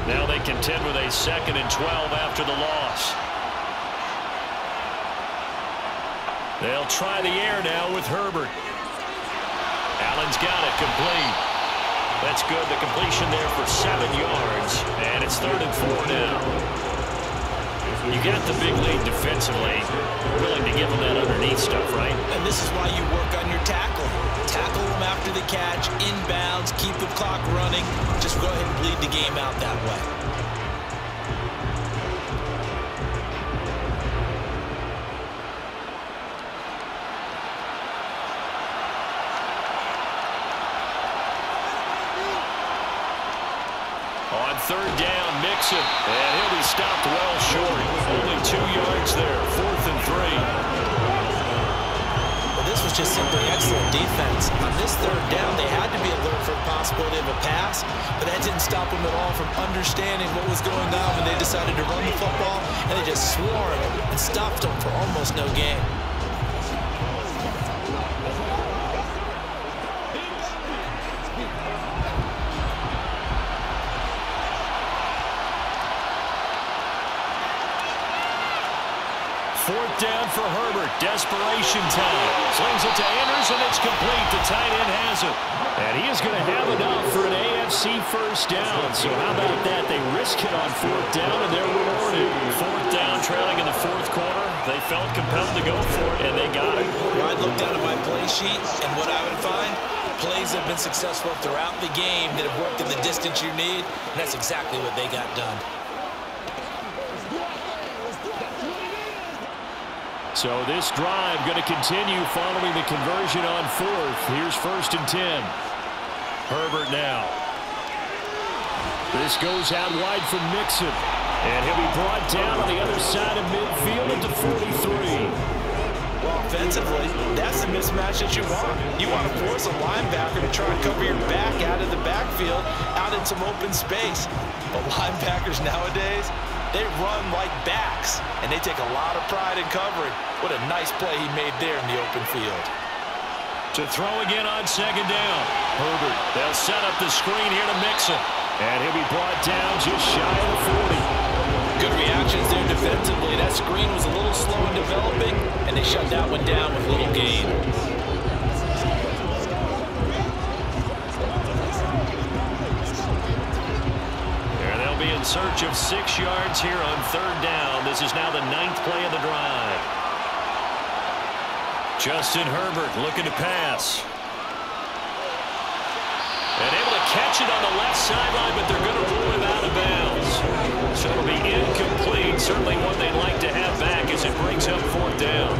Now they contend with a 2nd and 12 after the loss. They'll try the air now with Herbert. Allen's got it, complete. That's good. The completion there for 7 yards. And it's 3rd and 4 now. You got the big lead defensively. Willing to give them that underneath stuff, right? And this is why you work on your tackle. Tackle them after the catch, inbounds, keep the clock running. Just go ahead and bleed the game out that way. On 3rd down, Mixon, and he'll be stopped well short. Only 2 yards there, 4th and 3. Well, this was just simply excellent defense. On this 3rd down, they had to be alert for the possibility of a pass, but that didn't stop them at all from understanding what was going on when they decided to run the football, and they just swarmed and stopped them for almost no gain. Fourth down for Herbert. Desperation time. Slings it to Anderson. It's complete. The tight end has it. And he is going to have enough for an AFC first down. So how about that? They risk it on 4th down, and they're rewarded. 4th down, trailing in the 4th quarter. They felt compelled to go for it, and they got it. I'd look down at my play sheet, and what I would find, plays have been successful throughout the game that have worked in the distance you need, and that's exactly what they got done. So this drive going to continue following the conversion on 4th. Here's 1st and 10. Herbert now. This goes out wide from Mixon. And he'll be brought down on the other side of midfield at the 43. Well, offensively, that's the mismatch that you want. You want to force a linebacker to try and cover your back out of the backfield, out in some open space. But linebackers nowadays, they run like backs, and they take a lot of pride in covering. What a nice play he made there in the open field. To throw again on 2nd down. Herbert, they'll set up the screen here to Mixon. And he'll be brought down just shy of the 40. Good reactions there defensively. That screen was a little slow in developing, and they shut that one down with little gain. In search of 6 yards here on 3rd down. This is now the 9th play of the drive. Justin Herbert looking to pass. And able to catch it on the left sideline, but they're going to rule him out of bounds. So it'll be incomplete. Certainly one they'd like to have back as it brings up 4th down.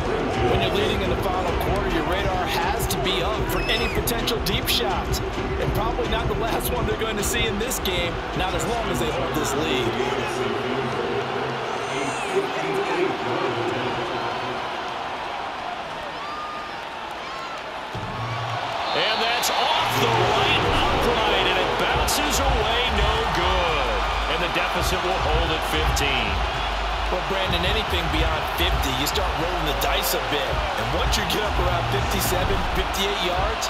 When you're leading in the final quarter, your radar has to be up for any potential deep shots. And probably not the last one they're going to see in this game, not as long as they hold this lead. And that's off the right upright, and it bounces away, no good. And the deficit will hold at 15. Well, Brandon, anything beyond 50, you start rolling the dice a bit. And once you get up around 57, 58 yards,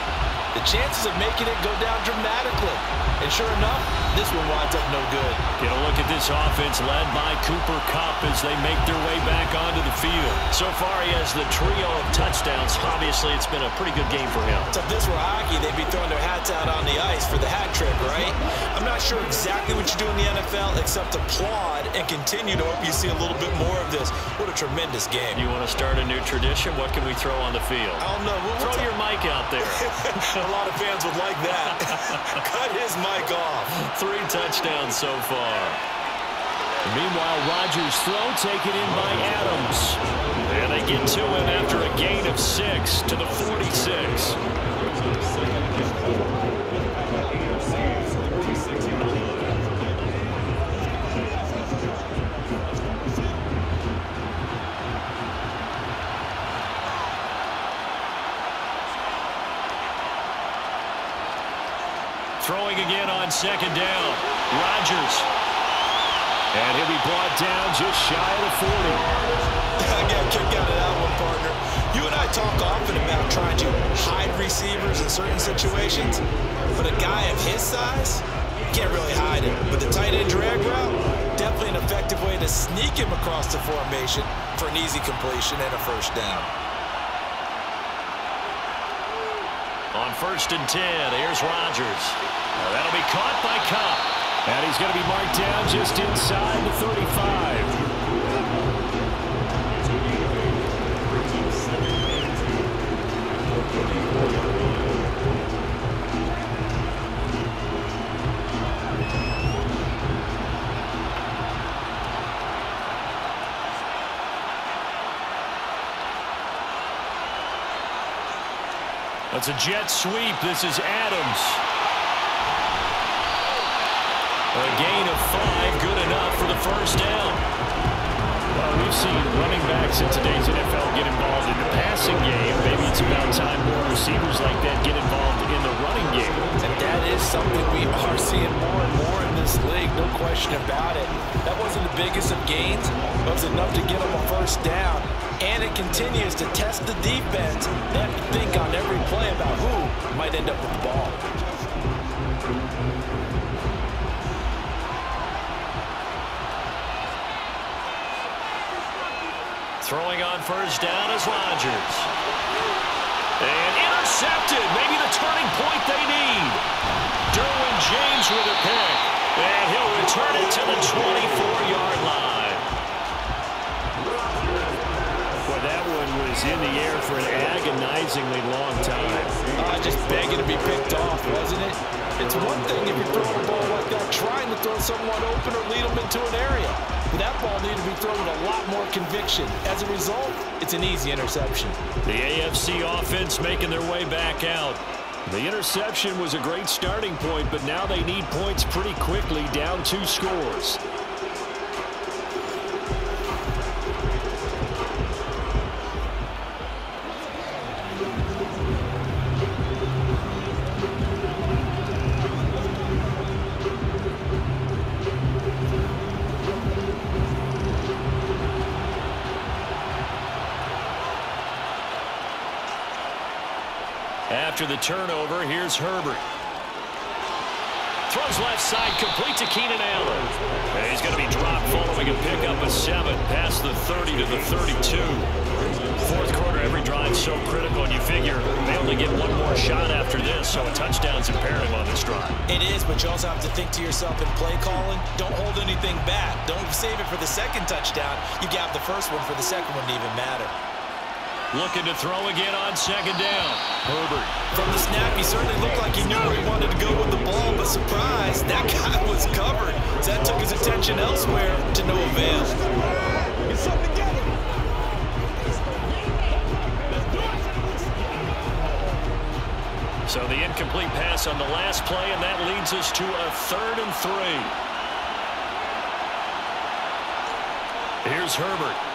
the chances of making it go down dramatically. And sure enough, this one winds up no good. Get a look at this offense led by Cooper Kupp as they make their way back onto the field. So far, he has the trio of touchdowns. Obviously, it's been a pretty good game for him. So if this were hockey, they'd be throwing their hats out on the ice for the hat trick, right? I'm not sure exactly what you do in the NFL except applaud and continue to hope you see a little bit more of this. What a tremendous game. You want to start a new tradition? What can we throw on the field? I don't know. Throw your mic out there. A lot of fans would like that. Cut his mic off. 3 touchdowns so far. Meanwhile, Rodgers' throw taken in by Adams. And they get to him after a gain of 6 to the 46. Throwing again on 2nd down. Rodgers. And he'll be brought down just shy of the 40. I got a kick out of that one, partner. You talk often about trying to hide receivers in certain situations, but a guy of his size, you can't really hide him. But the tight end drag route, definitely an effective way to sneak him across the formation for an easy completion and a first down. On 1st and 10, here's Rodgers. That'll be caught by Cobb. And he's going to be marked down just inside the 35. That's a jet sweep. This is Adams. A gain of 5, good enough for the first down. Well, we've seen running backs in today's NFL get involved in the passing game. Maybe it's about time more receivers like that get involved in the running game. And that is something we are seeing more and more in this league, no question about it. That wasn't the biggest of gains, but it was enough to get them a first down. And it continues to test the defense. They have to think on every play about who might end up with the ball. Throwing on first down is Rodgers. And intercepted. Maybe the turning point they need. Derwin James with a pick. And he'll return it to the 24-yard line. Well, that one was in the air for an agonizingly long time. Just begging to be picked off, wasn't it? It's one thing if you're throwing a ball like that, trying to throw someone open or lead them into an area. But that ball needed to be thrown with a lot more conviction. As a result, it's an easy interception. The AFC offense making their way back out. The interception was a great starting point, but now they need points pretty quickly, down 2 scores. After the turnover, here's Herbert. Throws left side, complete to Keenan Allen. And he's going to be dropped following a pickup of 7 past the 30 to the 32. Fourth quarter, every drive so critical, and you figure they only get one more shot after this, so a touchdown's imperative on this drive. It is, but you also have to think to yourself in play calling, don't hold anything back. Don't save it for the second touchdown. You got the first one for the second one to even matter. Looking to throw again on second down. Herbert. From the snap, he certainly looked like he knew where he wanted to go with the ball, but surprise, that guy was covered. So that took his attention elsewhere to no avail. Get something together. So the incomplete pass on the last play, and that leads us to a 3rd and 3. Here's Herbert.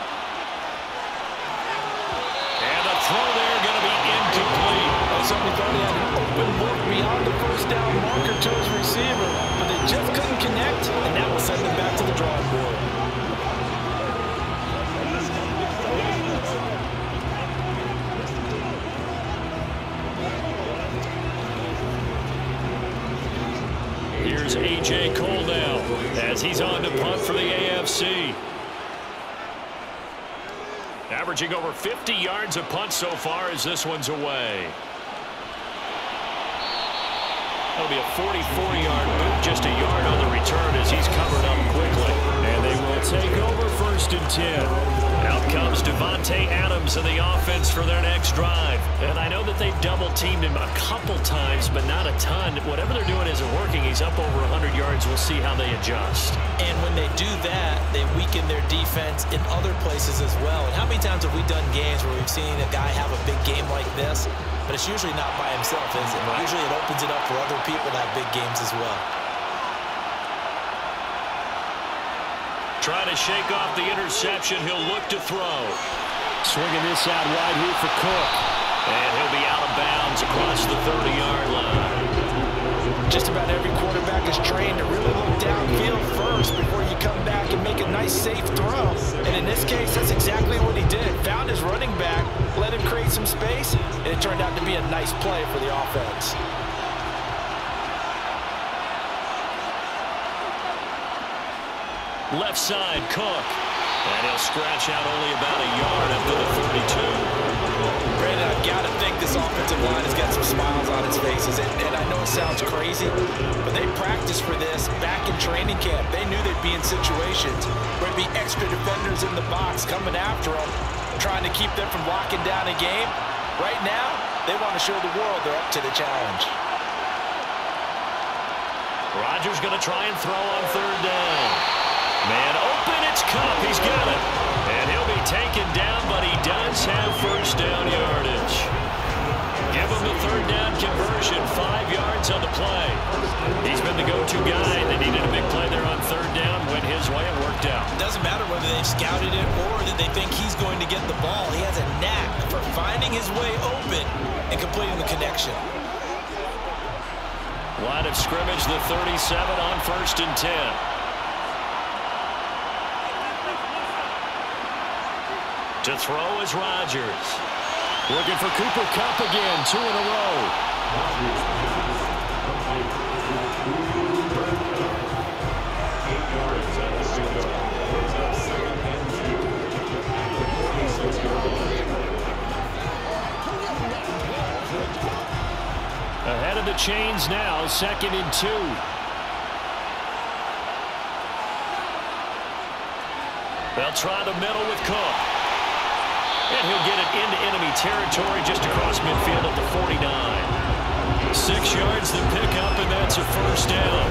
Throw there going to be incomplete. Somebody thought he had an open look beyond the first down marker to his receiver, but they just couldn't connect, and that will send them back to the drawing board. Here's A.J. Cole now as he's on to punt for the AFC. Averaging over 50 yards a punt so far as this one's away. That'll be a 44-yard boot, just a yard on the return as he's covered up quickly. And they will take over 1st and 10. Out comes Devontae Adams in the offense for their next drive. And I know that they've double-teamed him a couple times, but not a ton. Whatever they're doing isn't working. He's up over 100 yards. We'll see how they adjust. And when they do that, they weaken their defense in other places as well. And how many times have we done games where we've seen a guy have a big game like this, but it's usually not by himself, is it? Usually it opens it up for other people to have big games as well. Trying to shake off the interception. He'll look to throw. Swinging this out wide here for Cook. And he'll be out of bounds across the 30-yard line. Just about every quarterback is trained to really look downfield first before you come back and make a nice, safe throw. And in this case, that's exactly what he did. Found his running back, let let him create some space, and it turned out to be a nice play for the offense. Left side, Cook. And he'll scratch out only about a yard up to the 32. Brandon, I've got to think this offensive line has got some smiles on its faces. And I know it sounds crazy, but they practiced for this back in training camp. They knew they'd be in situations where it'd be extra defenders in the box coming after them, trying to keep them from locking down a game. Right now, they want to show the world they're up to the challenge. Rodgers going to try and throw on third down. Man open, it's Cup. He's got it. And he'll be taken down, but he does have first down yardage. Give him the third down conversion, 5 yards on the play. He's been the go-to guy. They needed a big play there on third down. Went his way and worked out. It doesn't matter whether they've scouted it or that they think he's going to get the ball. He has a knack for finding his way open and completing the connection. Line of scrimmage, the 37 on 1st and 10. To throw is Rodgers. Looking for Cooper Kupp again, 2 in a row. Ahead of the chains now, 2nd and 2. They'll try the middle with Cook. And he'll get it into enemy territory just across midfield at the 49. 6 yards to pick up, and that's a first down.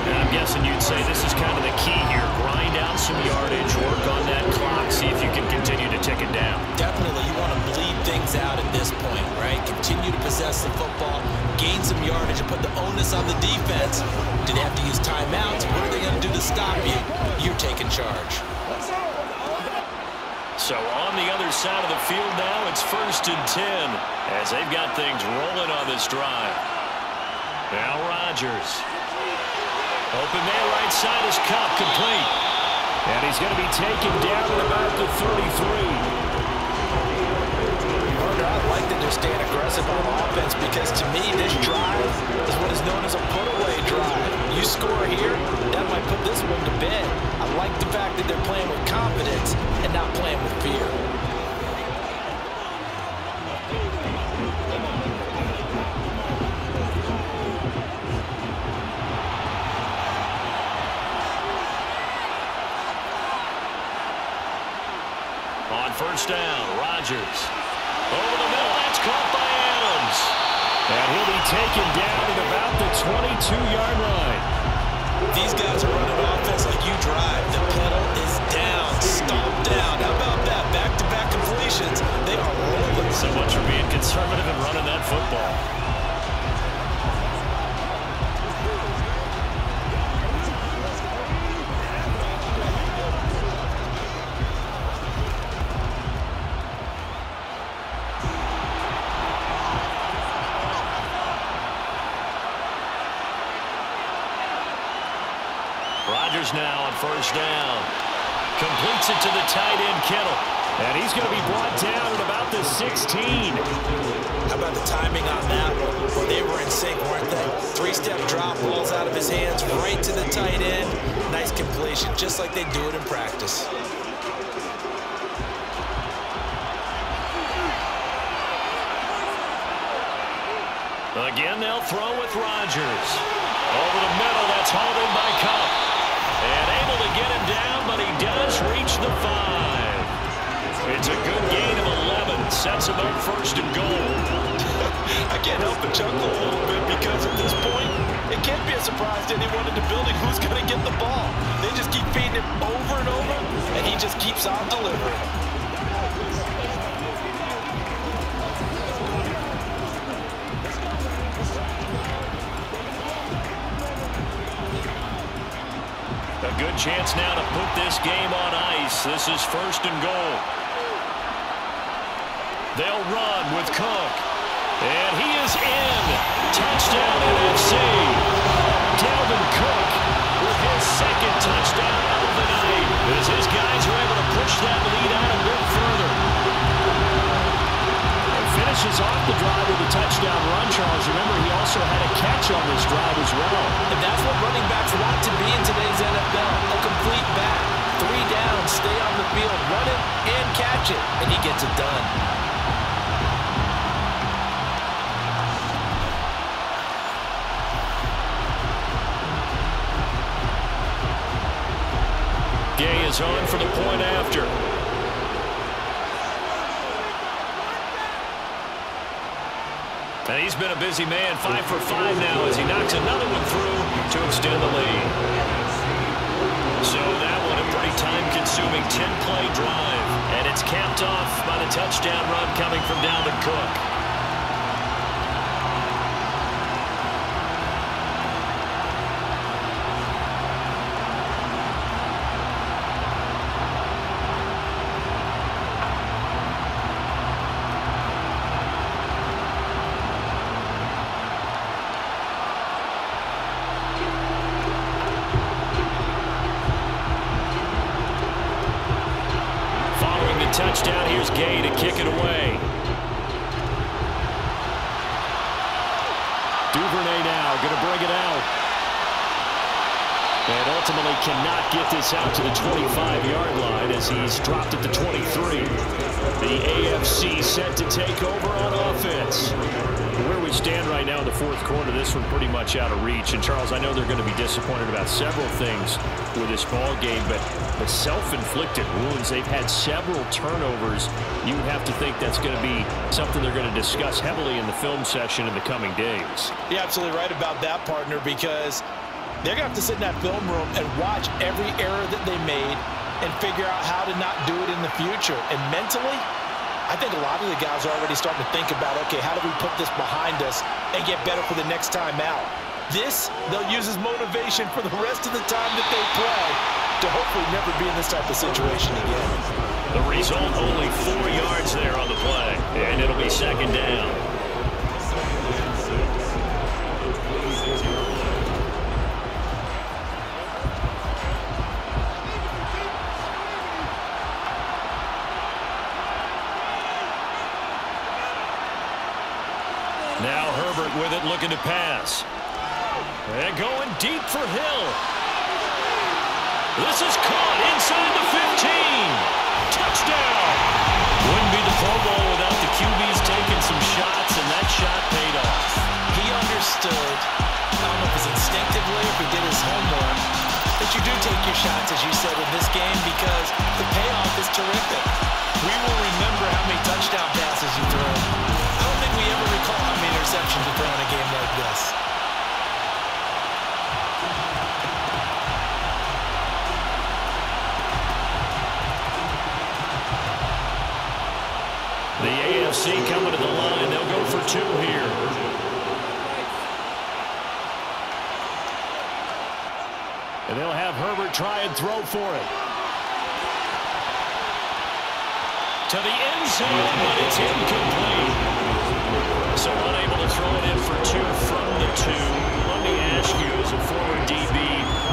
And I'm guessing you'd say this is kind of the key here. Grind out some yardage, work on that clock, see if you can continue to tick it down. Definitely, you want to bleed things out at this point, right? Continue to possess the football, gain some yardage, and put the onus on the defense. Do they have to use timeouts? What are they going to do to stop you? You're taking charge. So on the other side of the field now, it's 1st and 10 as they've got things rolling on this drive. Now Rodgers. Open man right side is Kupp, complete. And he's going to be taken down at about the 33. I like that they're staying aggressive on offense because to me this drive is what is known as a put-away drive. You score here, that might put this one to bed. I like the fact that they're playing with confidence and not playing with fear. On 1st down, Rodgers. Over the middle, that's caught by Adams. And he'll be taken down at about the 22-yard line. These guys are running offense like you drive. The pedal is down, stomp down. How about that? Back-to-back completions. They are rolling. So much for being conservative and running that football. Rodgers now on 1st down. Completes it to the tight end, Kittle. And he's going to be brought down at about the 16. How about the timing on that one? Well, they were in sync, weren't they? 3-step drop, balls out of his hands, right to the tight end. Nice completion, just like they do it in practice. Again, they'll throw with Rodgers. Over the middle, that's hauled in by Kupp. And able to get him down, but he does reach the 5. It's a good gain of 11. Sets him up 1st and goal. I can't help but chuckle a little bit because at this point, it can't be a surprise to anyone in the building who's going to get the ball. They just keep feeding him over and over, and he just keeps on delivering. A good chance now to put this game on ice. This is 1st and goal. They'll run with Cook. And he is in. Touchdown NFC. Dalvin Cook with his 2nd touchdown of the night. As his guys are able to push that lead out a bit further. the drive with a touchdown run, Charles. Remember, he also had a catch on this drive as well. And that's what running backs want to be in today's NFL. A complete back. 3 downs, stay on the field, run it and catch it, and he gets it done. Gay is on for the point after. And he's been a busy man, 5 for 5 now as he knocks another one through to extend the lead. So that one a pretty time-consuming 10-play drive. And it's capped off by the touchdown run coming from Dalvin Cook. Touchdown, here's Gay to kick it away. Duvernay now going to bring it out. And ultimately cannot get this out to the 25-yard line as he's dropped at the 23. The AFC set to take over on offense. Where we stand right now in the fourth quarter, this one pretty much out of reach. And Charles, I know they're going to be disappointed about several things with this ball game, but the self-inflicted wounds, they've had several turnovers. You would have to think that's going to be something they're going to discuss heavily in the film session in the coming days. You're absolutely right about that, partner, because they're going to have to sit in that film room and watch every error that they made and figure out how to not do it in the future. And mentally, I think a lot of the guys are already starting to think about, okay, how do we put this behind us and get better for the next time out? This, they'll use as motivation for the rest of the time that they play to hopefully never be in this type of situation again. The result, only 4 yards there on the play, and it'll be second down. Now Herbert with it, looking to pass. And going deep for Hill. This is caught inside the 15. Touchdown. Wouldn't be the Pro Bowl without the QBs taking some shots, and that shot paid off. He understood, I don't know if it's instinctively or if he did his homework, that you do take your shots, as you said, in this game because the payoff is terrific. We will remember how many touchdown passes you throw. I don't think we ever recall how many interceptions you throw in a game like this. The AFC coming to the line. They'll go for 2 here. And they'll have Herbert try and throw for it. To the end zone, but it's incomplete. So unable to throw it in for 2 from the 2. Let me ask you, as a former DB,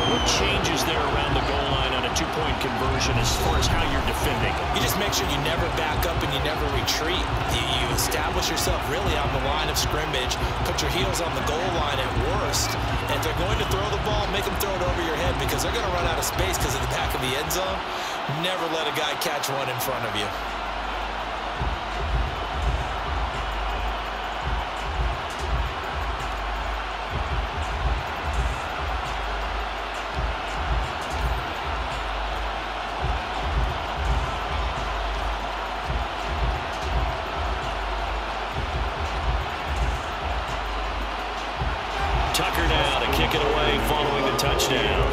what changes there around the goal line on a 2-point conversion as far as how you're defending? You just make sure you never back up and you never retreat. You establish yourself really on the line of scrimmage, put your heels on the goal line at worst, and if they're going to throw the ball, make them throw it over your head because they're going to run out of space because of the back of the end zone. Never let a guy catch one in front of you. Tucker now to kick it away following the touchdown.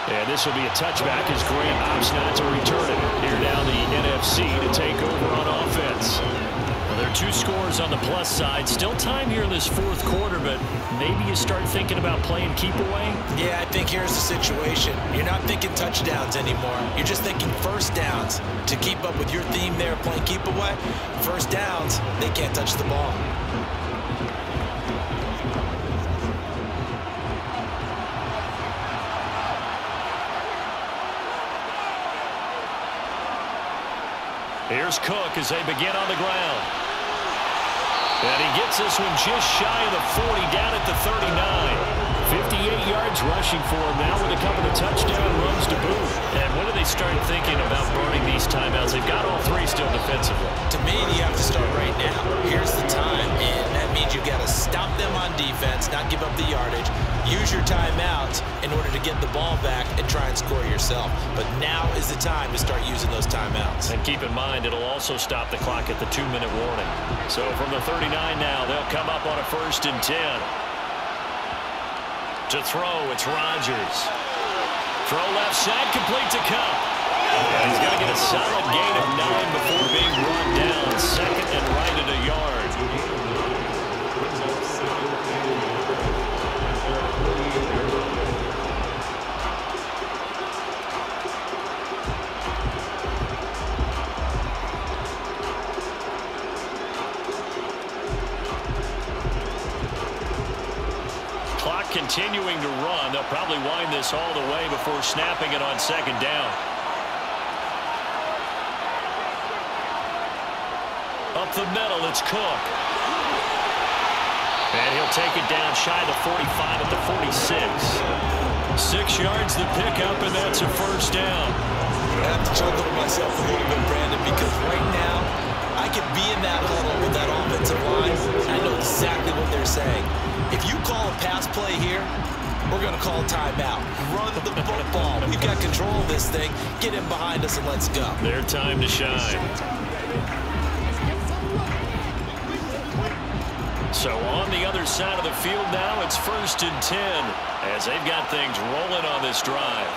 And this will be a touchback as Grant opts not to return it. Here down the NFC to take over on offense. Well, there are 2 scores on the plus side. Still time here in this fourth quarter, but maybe you start thinking about playing keep away? Yeah, I think here's the situation. You're not thinking touchdowns anymore. You're just thinking first downs. To keep up with your theme there, playing keep away, first downs, they can't touch the ball. Here's Cook as they begin on the ground. And he gets this one just shy of the 40, down at the 39. 58 yards rushing for him now with a couple of touchdown runs to boot. And when do they start thinking about burning these timeouts? They've got all three still defensively. To me, you have to start right now. Here's the time, and that means you've got to stop them on defense, not give up the yardage. Use your timeouts in order to get the ball back and try and score yourself. But now is the time to start using those timeouts. And keep in mind, it'll also stop the clock at the 2-minute warning. So from the 39 now, they'll come up on a 1st and 10. To throw, it's Rodgers. Throw left side, complete to Cup. And he's going to get a solid gain of 9 before being run down. 2nd and right at a yard. Continuing to run. They'll probably wind this all the way before snapping it on 2nd down. Up the middle, it's Cook. And he'll take it down shy of the 45 at the 46. 6 yards the pickup, and that's a 1st down. I have to chuckle to myself a little bit, Brandon, because right now I could be in that huddle with that offensive line. I know exactly what they're saying. If you call a pass play here, we're going to call timeout. Run the football. We've got control of this thing. Get him behind us and let's go. Their time to shine. So on the other side of the field now, it's 1st and 10 as they've got things rolling on this drive.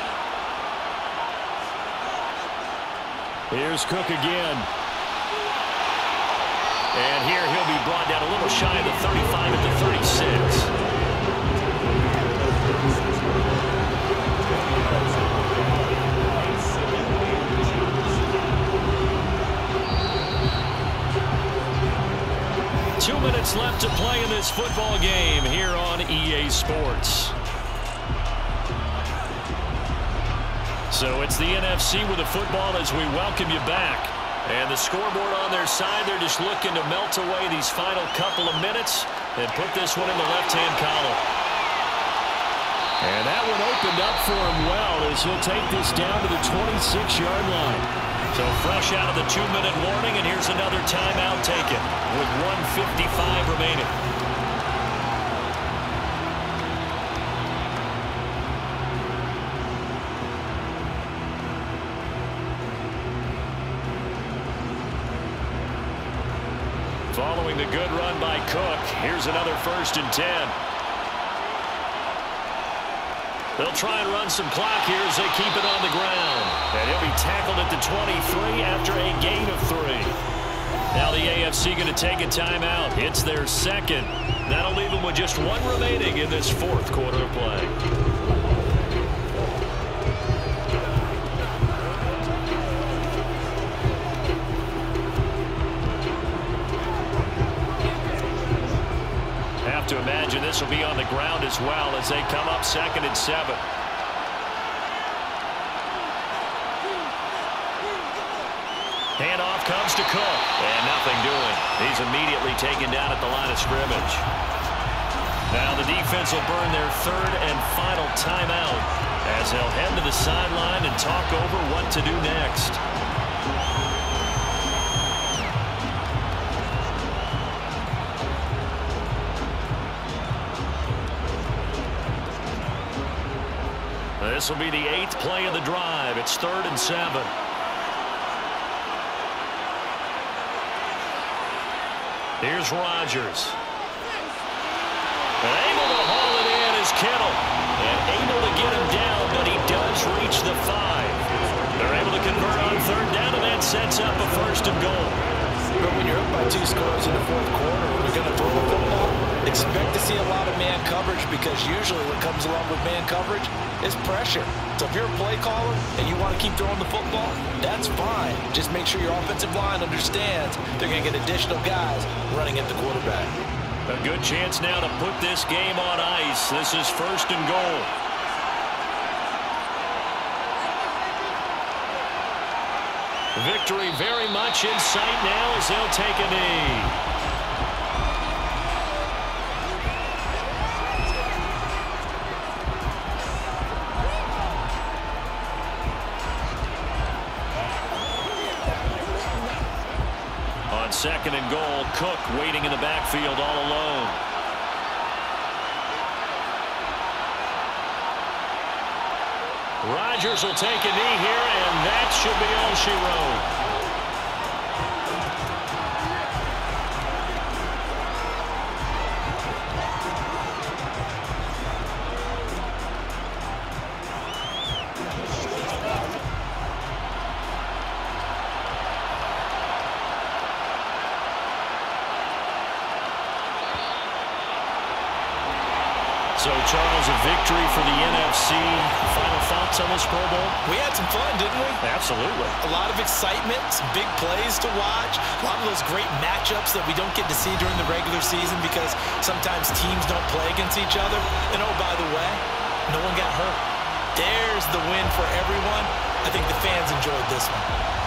Here's Cook again. And here he'll be brought down a little shy of the 35 at the 36. Two minutes left to play in this football game here on EA Sports. So it's the NFC with the football as we welcome you back. And the scoreboard on their side, they're just looking to melt away these final couple of minutes and put this one in the left-hand column. And that one opened up for him well as he'll take this down to the 26-yard line. So fresh out of the 2-minute warning, and here's another timeout taken with 1:55 remaining. Following the good run by Cook, here's another 1st and 10. They'll try and run some clock here as they keep it on the ground. And he'll be tackled at the 23 after a gain of 3. Now the AFC going to take a timeout. It's their 2nd. That'll leave them with just 1 remaining in this 4th quarter of play. To imagine this will be on the ground as well as they come up 2nd and 7. Handoff comes to Cook, and nothing doing. He's immediately taken down at the line of scrimmage. Now the defense will burn their 3rd and final timeout as they'll head to the sideline and talk over what to do next. This will be the 8th play of the drive. It's 3rd and 7. Here's Rodgers. And able to haul it in is Kittle. And able to get him down, but he does reach the 5. They're able to convert on 3rd down, and that sets up a 1st and goal. But when you're up by 2 scores in the 4th quarter, when you're going to throw the football, expect to see a lot of man coverage, because usually what comes along with man coverage is pressure. So if you're a play caller and you want to keep throwing the football, that's fine. Just make sure your offensive line understands they're going to get additional guys running at the quarterback. A good chance now to put this game on ice. This is 1st and goal. Victory very much in sight now as they'll take a knee. On second and goal, Cook waiting in the backfield all alone. Rodgers will take a knee here, and that should be all she wrote. So, Charles, a victory for the NFC. Final thoughts on this Pro Bowl? We had some fun, didn't we? Absolutely. A lot of excitement, some big plays to watch, a lot of those great matchups that we don't get to see during the regular season because sometimes teams don't play against each other. And, oh, by the way, no one got hurt. There's the win for everyone. I think the fans enjoyed this one.